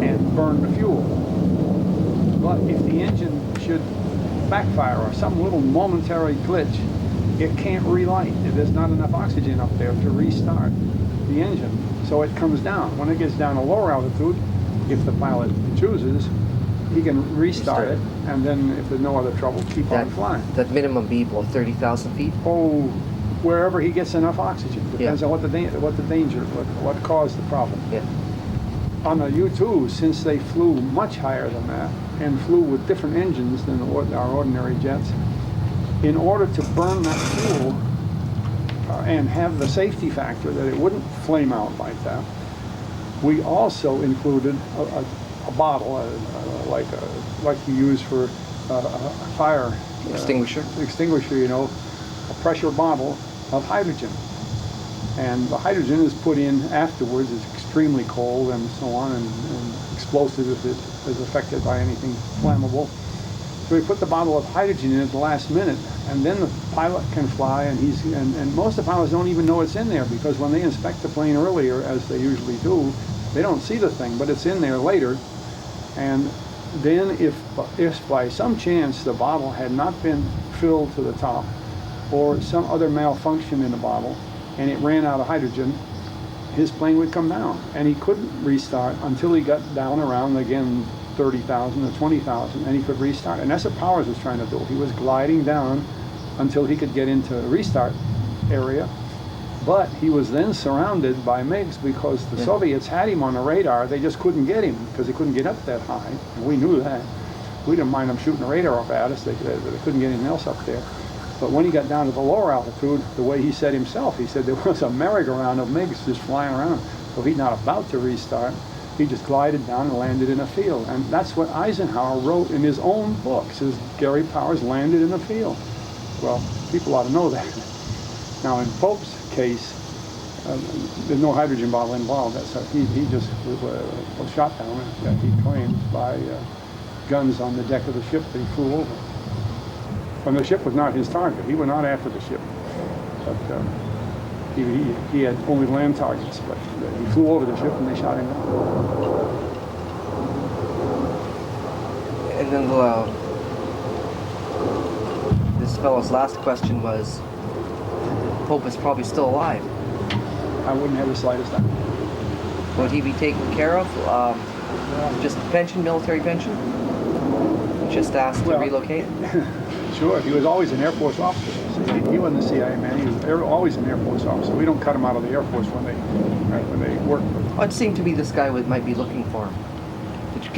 and burn the fuel. But if the engine should backfire or some little momentary glitch, it can't relight. There's not enough oxygen up there to restart the engine, so it comes down. When it gets down a lower altitude, if the pilot chooses, he can restart it, and then if there's no other trouble, keep on flying. That minimum be about 30,000 feet? Oh, wherever he gets enough oxygen. Depends on what the danger, what caused the problem. Yeah. On the U-2, since they flew much higher than that and flew with different engines than our ordinary jets, in order to burn that fuel and have the safety factor that it wouldn't flame out like that, we also included a bottle, like you use for a fire Extinguisher? Extinguisher, you know, a pressure bottle of hydrogen. And the hydrogen is put in afterwards. It's extremely cold and so on, and explosive if it is affected by anything flammable. So we put the bottle of hydrogen in at the last minute, and then the pilot can fly, and most of the pilots don't even know it's in there, because when they inspect the plane earlier, as they usually do, they don't see the thing, but it's in there later. And then if by some chance the bottle had not been filled to the top, or some other malfunction in the bottle, and it ran out of hydrogen, his plane would come down, and he couldn't restart until he got down around, again, 30,000 or 20,000, and he could restart. And that's what Powers was trying to do. He was gliding down until he could get into the restart area, but he was then surrounded by MiGs, because the Soviets had him on the radar. They just couldn't get him because he couldn't get up that high, and we knew that. We didn't mind them shooting the radar off at us. They couldn't get anything else up there. But when he got down to the lower altitude, the way he said himself, he said there was a merry-go-round of MiGs just flying around. So he's not about to restart. He just glided down and landed in a field. And that's what Eisenhower wrote in his own book. It says Gary Powers landed in a field. Well, people ought to know that. Now in Pope's case, there's no hydrogen bottle involved. He just was shot down, he claims, by guns on the deck of the ship that he flew over. And the ship was not his target. He went not after the ship. But he had only land targets. But he flew over the ship and they shot him down. And then this fellow's last question was, Pope is probably still alive. I wouldn't have the slightest doubt. Would he be taken care of? Just pension, military pension? Just asked to relocate? Sure, he was always an Air Force officer. He wasn't a CIA man. He was always an Air Force officer. We don't cut him out of the Air Force when they work. Well, it seemed to be this guy might be looking for him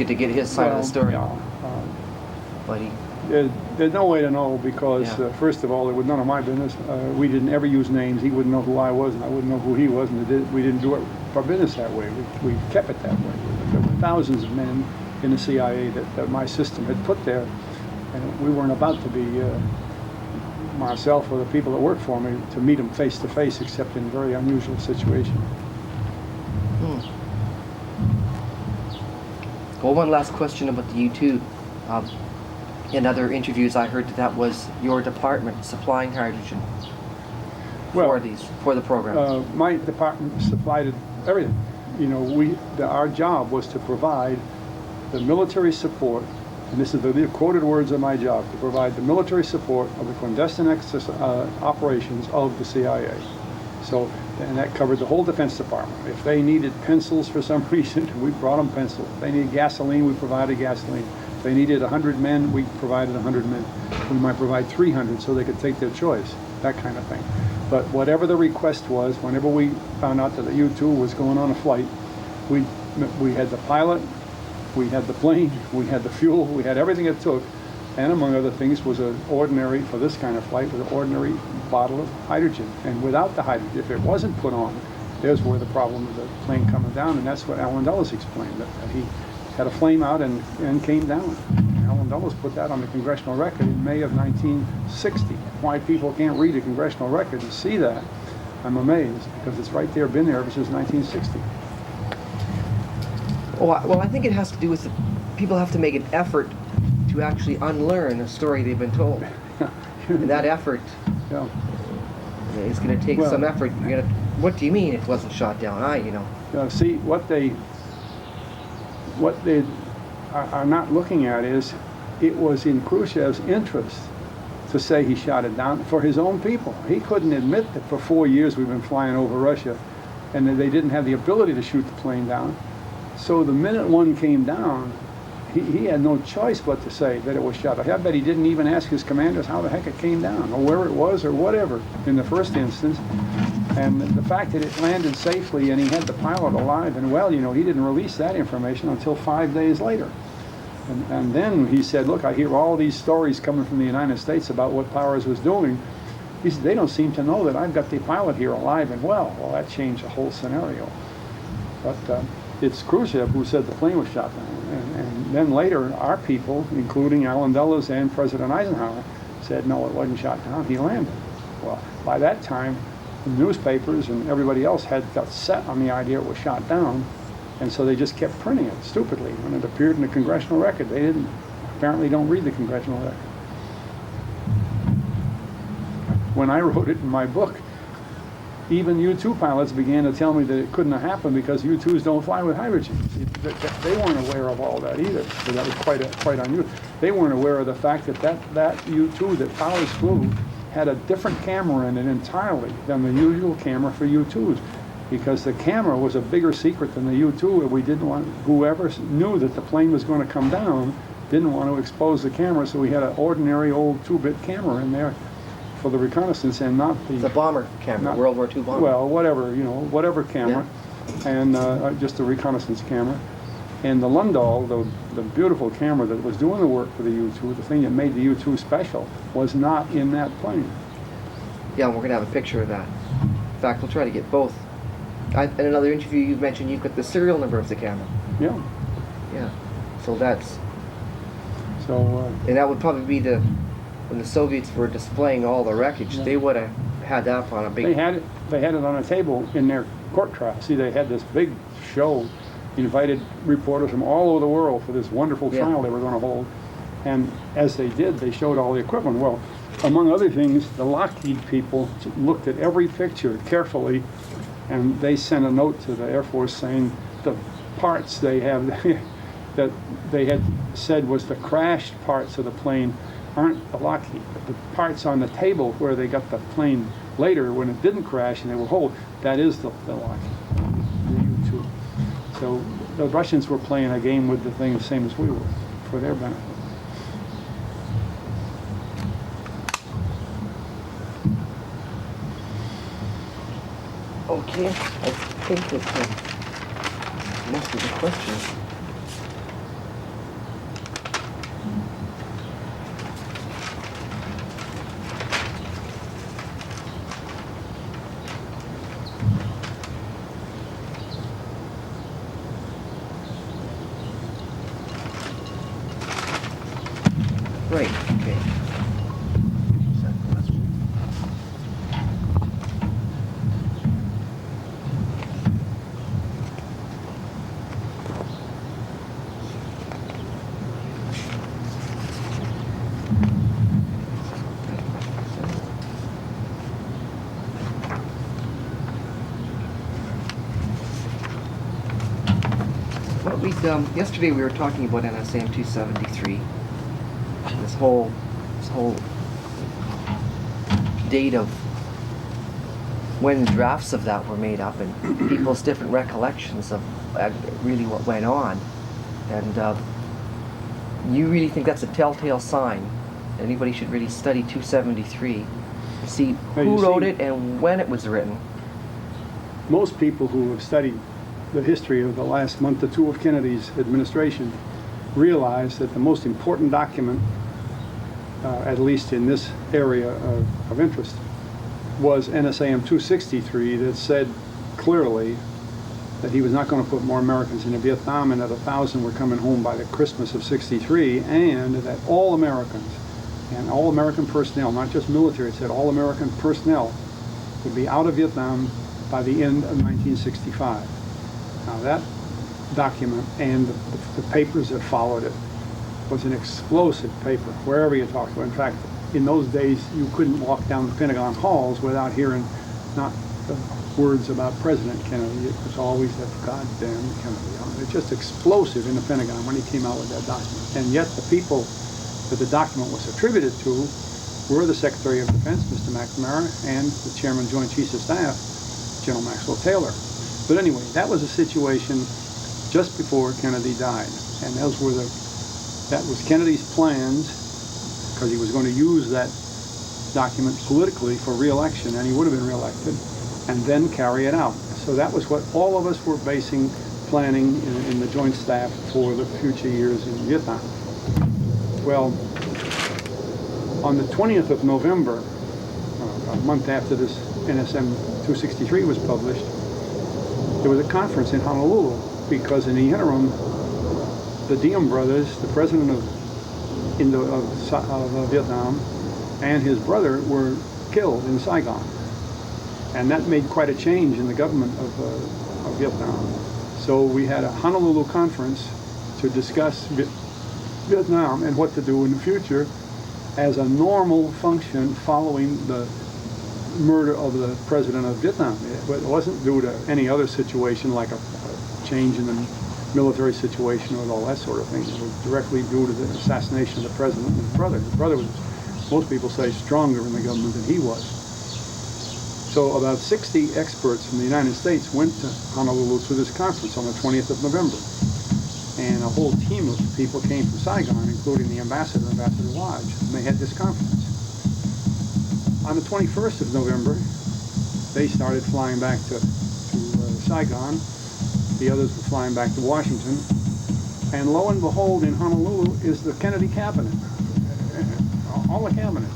to get his side of the story. Yeah, but there's no way to know, because first of all, it was none of my business. We didn't ever use names. He wouldn't know who I was, and I wouldn't know who he was, and we didn't do it for business that way. We kept it that way. There were thousands of men in the CIA that my system had put there, and we weren't about to be, myself or the people that work for me, to meet them face to face, except in very unusual situations. Well, one last question about the U-2. In other interviews, I heard that was your department supplying hydrogen for the program. My department supplied everything. You know, our job was to provide the military support, and this is the quoted words of my job, to provide the military support of the clandestine operations of the CIA. So, and that covered the whole Defense Department. If they needed pencils for some reason, we brought them pencils. If they needed gasoline, we provided gasoline. If they needed 100 men, we provided 100 men. We might provide 300 so they could take their choice, that kind of thing. But whatever the request was, whenever we found out that the U-2 was going on a flight, we had the pilot, we had the plane, we had the fuel, we had everything it took, and among other things was an ordinary, for this kind of flight, was an ordinary bottle of hydrogen. And without the hydrogen, if it wasn't put on, there's where the problem of the plane coming down, and that's what Alan Dulles explained, that he had a flame out and came down. Alan Dulles put that on the congressional record in May of 1960. Why people can't read a congressional record and see that, I'm amazed, because it's right there, been there ever since 1960. Well, I think it has to do with people have to make an effort to actually unlearn a story they've been told. And that effort is going to take some effort. What do you mean it wasn't shot down? See, what they are not looking at is it was in Khrushchev's interest to say he shot it down for his own people. He couldn't admit that for 4 years we've been flying over Russia and that they didn't have the ability to shoot the plane down. So the minute one came down, he had no choice but to say that it was shot. I bet he didn't even ask his commanders how the heck it came down or where it was or whatever in the first instance. And the fact that it landed safely and he had the pilot alive and well, he didn't release that information until 5 days later. And then he said, look, I hear all these stories coming from the United States about what Powers was doing. He said, they don't seem to know that I've got the pilot here alive and well. Well, that changed the whole scenario. But it's Khrushchev who said the plane was shot down. And then later, our people, including Alan Dulles and President Eisenhower, said, no, it wasn't shot down, he landed. Well, by that time, the newspapers and everybody else got set on the idea it was shot down, and so they just kept printing it stupidly when it appeared in the congressional record. They apparently don't read the congressional record. When I wrote it in my book, even U-2 pilots began to tell me that it couldn't have happened because U-2s don't fly with hydrogen. They weren't aware of all that either, so that was quite unusual. They weren't aware of the fact that U-2 that Powers flew had a different camera in it entirely than the usual camera for U-2s, because the camera was a bigger secret than the U-2, and we didn't want, whoever knew that the plane was going to come down didn't want to expose the camera, so we had an ordinary old 2-bit camera in there for the reconnaissance, and not the bomber camera, World War II bomber. Well, whatever camera, and just a reconnaissance camera. And the Lundahl, the beautiful camera that was doing the work for the U-2, the thing that made the U-2 special, was not in that plane. Yeah, and we're going to have a picture of that. In fact, we'll try to get both. In another interview, you mentioned you've got the serial number of the camera. Yeah. Yeah. So that's... So... and that would probably be when the Soviets were displaying all the wreckage, they would have had that on a big... They had it on a table in their court trial. See, they had this big show, invited reporters from all over the world for this wonderful trial they were going to hold. And as they did, they showed all the equipment. Well, among other things, the Lockheed people looked at every picture carefully, and they sent a note to the Air Force saying the parts they have that they had said was the crashed parts of the plane aren't the Lockheed, but the parts on the table where they got the plane later when it didn't crash and they were whole, that is the Lockheed, the U-2. So the Russians were playing a game with the thing the same as we were, for their benefit. Okay, I think that most of the questions. Right, okay. Well, yesterday we were talking about NSAM 273. This whole date of when drafts of that were made up and people's different recollections of really what went on. And you really think that's a telltale sign? Anybody should really study 273 to see who wrote it and when it was written. Most people who have studied the history of the last month or two of Kennedy's administration realize that the most important document, at least in this area of interest, was NSAM 263 that said clearly that he was not going to put more Americans into Vietnam and that 1,000 were coming home by the Christmas of '63, and that all Americans and all American personnel, not just military, it said all American personnel would be out of Vietnam by the end of 1965. Now that document and the papers that followed it was an explosive paper, wherever you talked about. In fact, in those days, you couldn't walk down the Pentagon halls without hearing not the words about President Kennedy. It was always that goddamn Kennedy. It's just explosive in the Pentagon when he came out with that document. And yet the people that the document was attributed to were the Secretary of Defense, Mr. McNamara, and the Chairman Joint Chiefs of Staff, General Maxwell Taylor. But anyway, that was a situation just before Kennedy died. And that was Kennedy's plans, because he was going to use that document politically for re-election, and he would have been re-elected, and then carry it out. So that was what all of us were planning in the Joint Staff for the future years in Vietnam. Well, on the 20th of November, a month after this NSM 263 was published, there was a conference in Honolulu, because in the interim, the Diem brothers, the president of Vietnam, and his brother were killed in Saigon. And that made quite a change in the government of Vietnam. So we had a Honolulu conference to discuss Vietnam and what to do in the future as a normal function following the murder of the president of Vietnam. It wasn't due to any other situation like a change in the military situation or all that sort of thing. It was directly due to the assassination of the president and his brother. His brother was, most people say, stronger in the government than he was. So about 60 experts from the United States went to Honolulu to this conference on the 20th of November. And a whole team of people came from Saigon, including the ambassador, Ambassador Lodge, and they had this conference. On the 21st of November, they started flying back to Saigon. The others were flying back to Washington. And lo and behold, in Honolulu is the Kennedy cabinet. All the cabinet,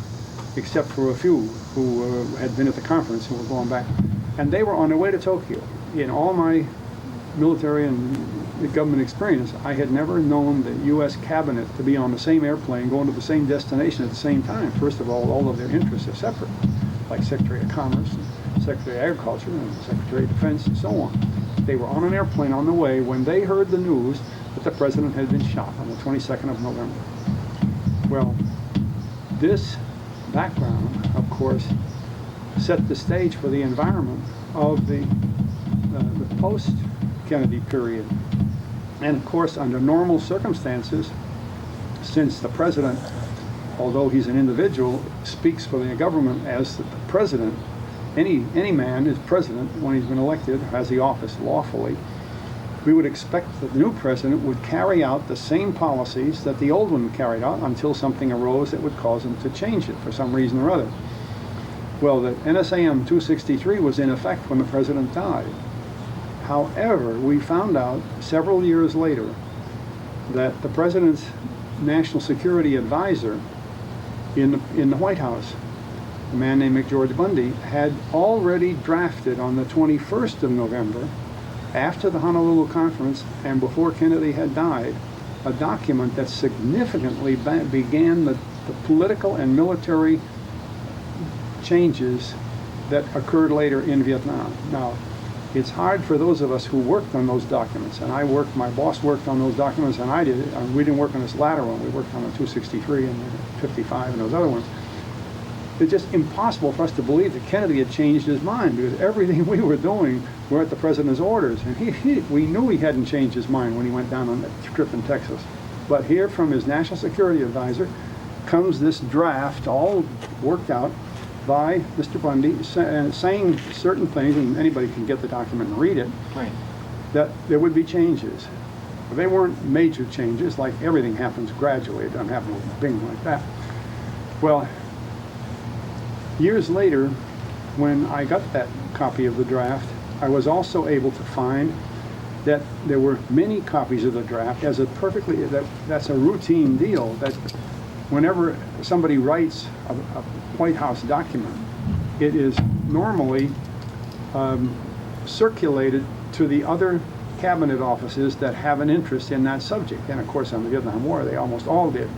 except for a few who had been at the conference and were going back. And they were on their way to Tokyo. In all my military and government experience, I had never known the U.S. cabinet to be on the same airplane going to the same destination at the same time. First of all of their interests are separate, like Secretary of Commerce, and Secretary of Agriculture, and Secretary of Defense, and so on. They were on an airplane on the way when they heard the news that the president had been shot on the 22nd of November. Well, this background, of course, set the stage for the environment of the post-Kennedy period. And of course, under normal circumstances, since the president, although he's an individual, speaks for the government as the president, any man is president when he's been elected, has the office lawfully, we would expect that the new president would carry out the same policies that the old one carried out until something arose that would cause him to change it for some reason or other. Well, the NSAM 263 was in effect when the president died. However, we found out several years later that the president's national security advisor in the White House, a man named McGeorge Bundy, had already drafted on the 21st of November, after the Honolulu conference and before Kennedy had died, a document that significantly began the political and military changes that occurred later in Vietnam. Now, it's hard for those of us who worked on those documents, and my boss worked on those documents, and I did. We didn't work on this latter one. We worked on the 263 and the 55 and those other ones. It's just impossible for us to believe that Kennedy had changed his mind, because everything we were doing were at the president's orders, and we knew he hadn't changed his mind when he went down on that trip in Texas. But here from his national security advisor comes this draft, all worked out by Mr. Bundy, saying certain things, and anybody can get the document and read it, right, that there would be changes. But they weren't major changes, like everything happens gradually. It doesn't happen with bing like that. Well, years later, when I got that copy of the draft, I was also able to find that there were many copies of the draft. That's a routine deal, that whenever somebody writes a White House document, it is normally circulated to the other cabinet offices that have an interest in that subject. And of course, on the Vietnam War, they almost all did.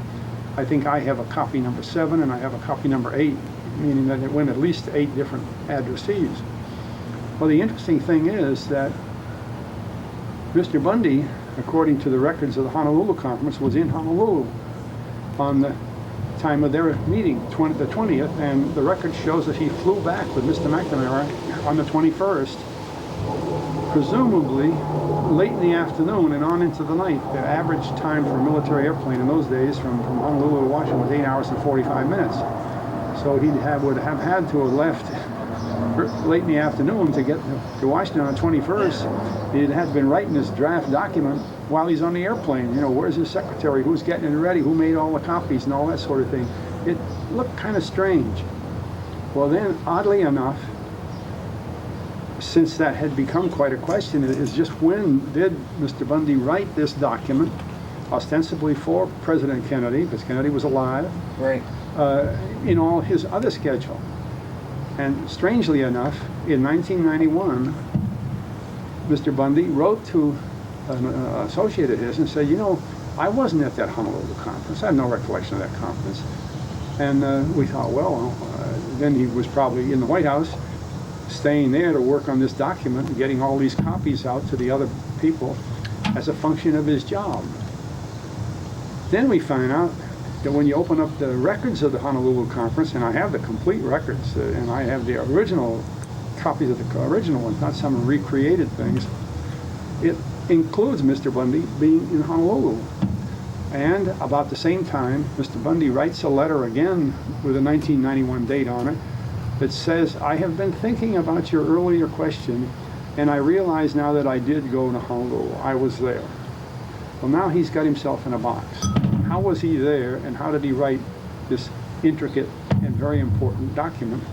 I think I have a copy number 7 and I have a copy number 8, meaning that it went at least 8 different addressees. Well, the interesting thing is that Mr. Bundy, according to the records of the Honolulu Conference, was in Honolulu on the time of their meeting, the 20th, and the record shows that he flew back with Mr. McNamara on the 21st, presumably late in the afternoon and on into the night. The average time for a military airplane in those days from Honolulu to Washington was 8 hours and 45 minutes. So he would have had to have left late in the afternoon to get to Washington on the 21st. He'd have been writing this draft document while he's on the airplane. You know, where's his secretary? Who's getting it ready? Who made all the copies and all that sort of thing? It looked kind of strange. Well, then, oddly enough, since that had become quite a question, is just when did Mr. Bundy write this document, ostensibly for President Kennedy, because Kennedy was alive, right, in all his other schedule. And strangely enough, in 1991, Mr. Bundy wrote to an associate of his and said, you know, I wasn't at that Honolulu conference. I have no recollection of that conference. And we thought, well, then he was probably in the White House, staying there to work on this document and getting all these copies out to the other people as a function of his job. Then we find out that when you open up the records of the Honolulu conference, and I have the complete records, and I have the original copies of the original ones, not some recreated things, it includes Mr. Bundy being in Honolulu. And about the same time, Mr. Bundy writes a letter again with a 1991 date on it that says, I have been thinking about your earlier question, and I realize now that I did go to Honolulu. I was there. Well, now he's got himself in a box. How was he there, and how did he write this intricate and very important document?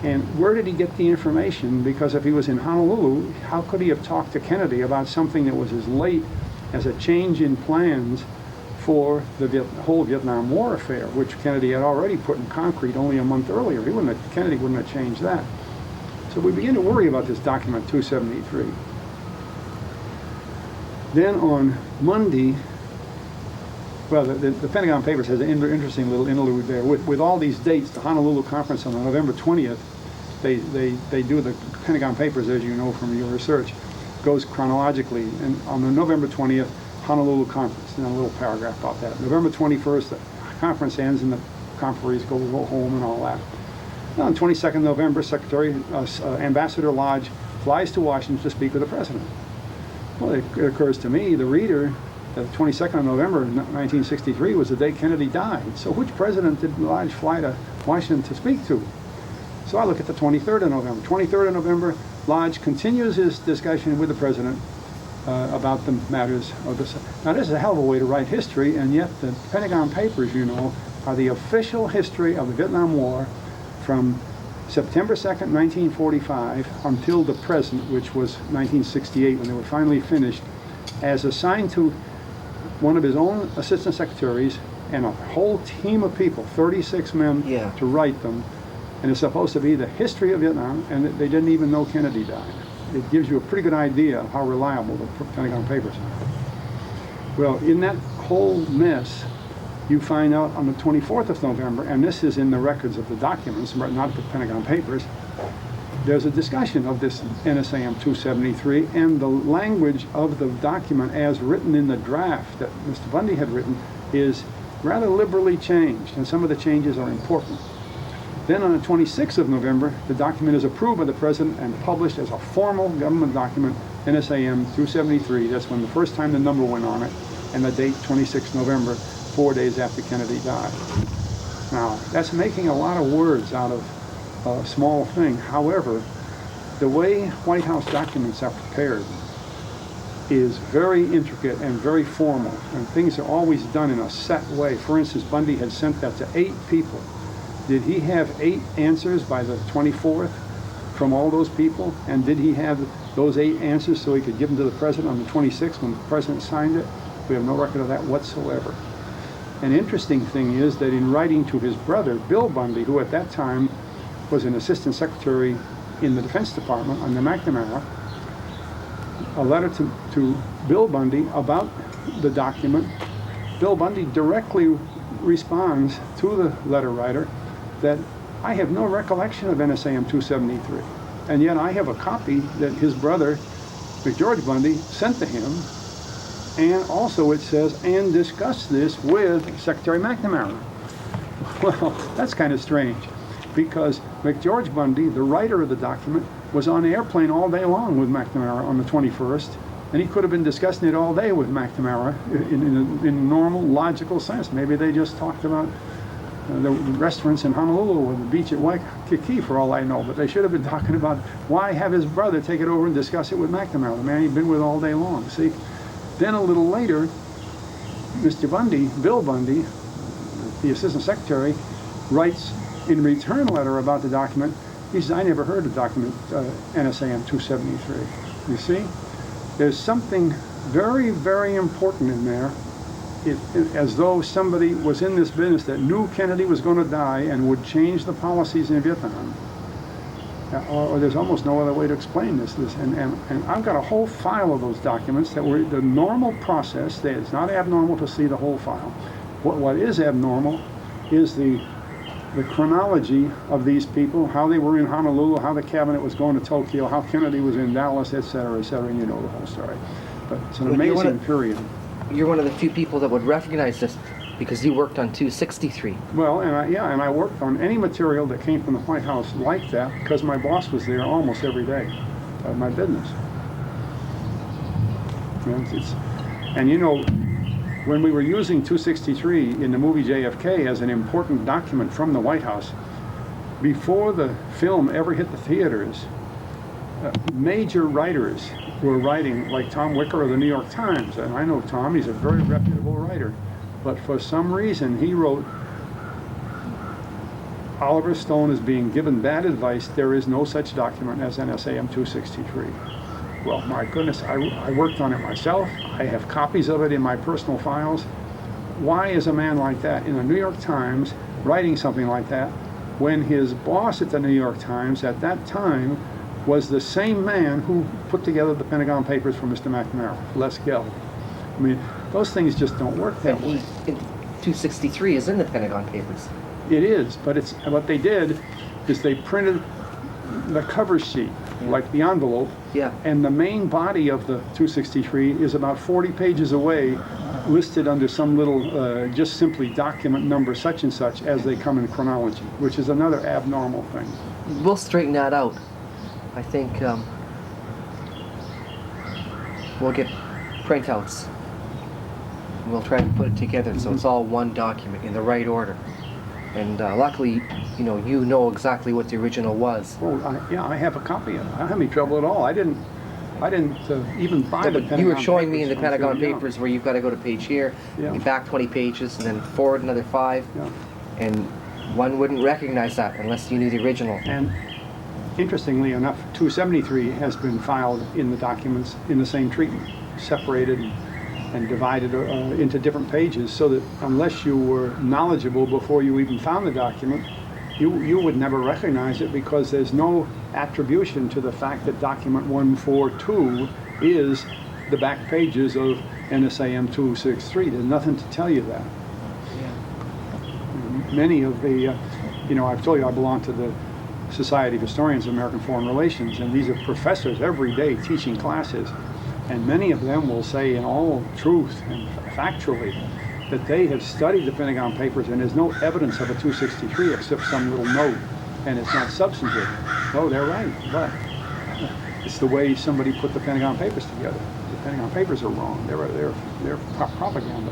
And where did he get the information? Because if he was in Honolulu, how could he have talked to Kennedy about something that was as late as a change in plans for the whole Vietnam War affair, which Kennedy had already put in concrete only a month earlier? Kennedy wouldn't have changed that. So we begin to worry about this document 273. Then on Monday, well, the Pentagon Papers has an interesting little interlude there. With all these dates, the Honolulu conference on November 20th, they do the Pentagon Papers, as you know from your research, goes chronologically. And on the November 20th, Honolulu conference, and a little paragraph about that. November 21st, the conference ends and the conferees go home and all that. Now, on 22nd November, Ambassador Lodge flies to Washington to speak with the president. Well, it occurs to me, the reader, that the 22nd of November 1963 was the day Kennedy died. So which president did Lodge fly to Washington to speak to? So I look at the 23rd of November. 23rd of November, Lodge continues his discussion with the president about the matters of this. Now, this is a hell of a way to write history, and yet the Pentagon Papers, you know, are the official history of the Vietnam War from September 2nd, 1945 until the present, which was 1968, when they were finally finished, as assigned to one of his own assistant secretaries and a whole team of people, 36 men, to write them. And it's supposed to be the history of Vietnam, and they didn't even know Kennedy died. It gives you a pretty good idea of how reliable the Pentagon Papers are. Well, in that whole mess, you find out on the 24th of November, and this is in the records of the documents, not the Pentagon Papers, there's a discussion of this NSAM 273, and the language of the document as written in the draft that Mr. Bundy had written is rather liberally changed, and some of the changes are important. Then on the 26th of November, the document is approved by the President and published as a formal government document, NSAM 273. That's when the first time the number went on it, and the date 26 November, 4 days after Kennedy died. Now, that's making a lot of words out of a small thing. However, the way White House documents are prepared is very intricate and very formal, and things are always done in a set way. For instance, Bundy had sent that to 8 people. Did he have 8 answers by the 24th from all those people? And did he have those 8 answers so he could give them to the President on the 26th when the President signed it? We have no record of that whatsoever. An interesting thing is that in writing to his brother, Bill Bundy, who at that time was an assistant secretary in the Defense Department under McNamara, a letter to Bill Bundy about the document, Bill Bundy directly responds to the letter writer that I have no recollection of NSAM 273, and yet I have a copy that his brother, McGeorge Bundy, sent to him, and also it says, and discussed this with Secretary McNamara. Well, that's kind of strange, because McGeorge Bundy, the writer of the document, was on the airplane all day long with McNamara on the 21st, and he could have been discussing it all day with McNamara in a normal, logical sense. Maybe they just talked about the restaurants in Honolulu or the beach at Waikiki, for all I know, but they should have been talking about why have his brother take it over and discuss it with McNamara, the man he'd been with all day long. See, then a little later, Mr. Bundy, Bill Bundy, the Assistant Secretary, writes in return letter about the document. He says, I never heard of document NSAM 273. You see, there's something very, very important in there. As though somebody was in this business that knew Kennedy was going to die and would change the policies in Vietnam. Or there's almost no other way to explain this. And I've got a whole file of those documents that were the normal process. It's not abnormal to see the whole file. What is abnormal is the chronology of these people, how they were in Honolulu, how the cabinet was going to Tokyo, how Kennedy was in Dallas, etc., and you know the whole story. But it's an amazing period. You're one of the few people that would recognize this because you worked on 263. Well, and I worked on any material that came from the White House like that because my boss was there almost every day of my business. And you know, when we were using 263 in the movie JFK as an important document from the White House, before the film ever hit the theaters, major writers were writing, like Tom Wicker of the New York Times, and I know Tom, he's a very reputable writer, but for some reason he wrote, Oliver Stone is being given bad advice, there is no such document as NSAM 263. Well, my goodness, I worked on it myself, I have copies of it in my personal files. Why is a man like that in the New York Times writing something like that when his boss at the New York Times at that time was the same man who put together the Pentagon Papers for Mr. McNamara, Les Gelb? I mean, those things just don't work that way. 263 is in the Pentagon Papers. It is, but it's what they did is they printed the cover sheet, like the envelope, and the main body of the 263 is about 40 pages away, listed under some little, just simply document number such and such as they come in chronology, which is another abnormal thing. We'll straighten that out. I think we'll get printouts. We'll try to put it together so it's all one document in the right order. And luckily, you know exactly what the original was. Oh, I have a copy of it. I don't have any trouble at all. I didn't even buy the Pentagon. You were showing me in the Papers Pentagon Papers where you've got to go to page here, you back 20 pages, and then forward another 5, and one wouldn't recognize that unless you knew the original. And interestingly enough, 273 has been filed in the documents in the same treatment, separated and divided into different pages, so that unless you were knowledgeable before you even found the document, you would never recognize it, because there's no attribution to the fact that document 142 is the back pages of NSAM 263. There's nothing to tell you that. Many of the, I've told you I belong to the Society of Historians of American Foreign Relations, and these are professors every day teaching classes, and many of them will say in all truth and factually that they have studied the Pentagon Papers and there's no evidence of a 263 except some little note, and it's not substantive. Oh, they're right, but it's the way somebody put the Pentagon Papers together. The Pentagon Papers are wrong. They're propaganda.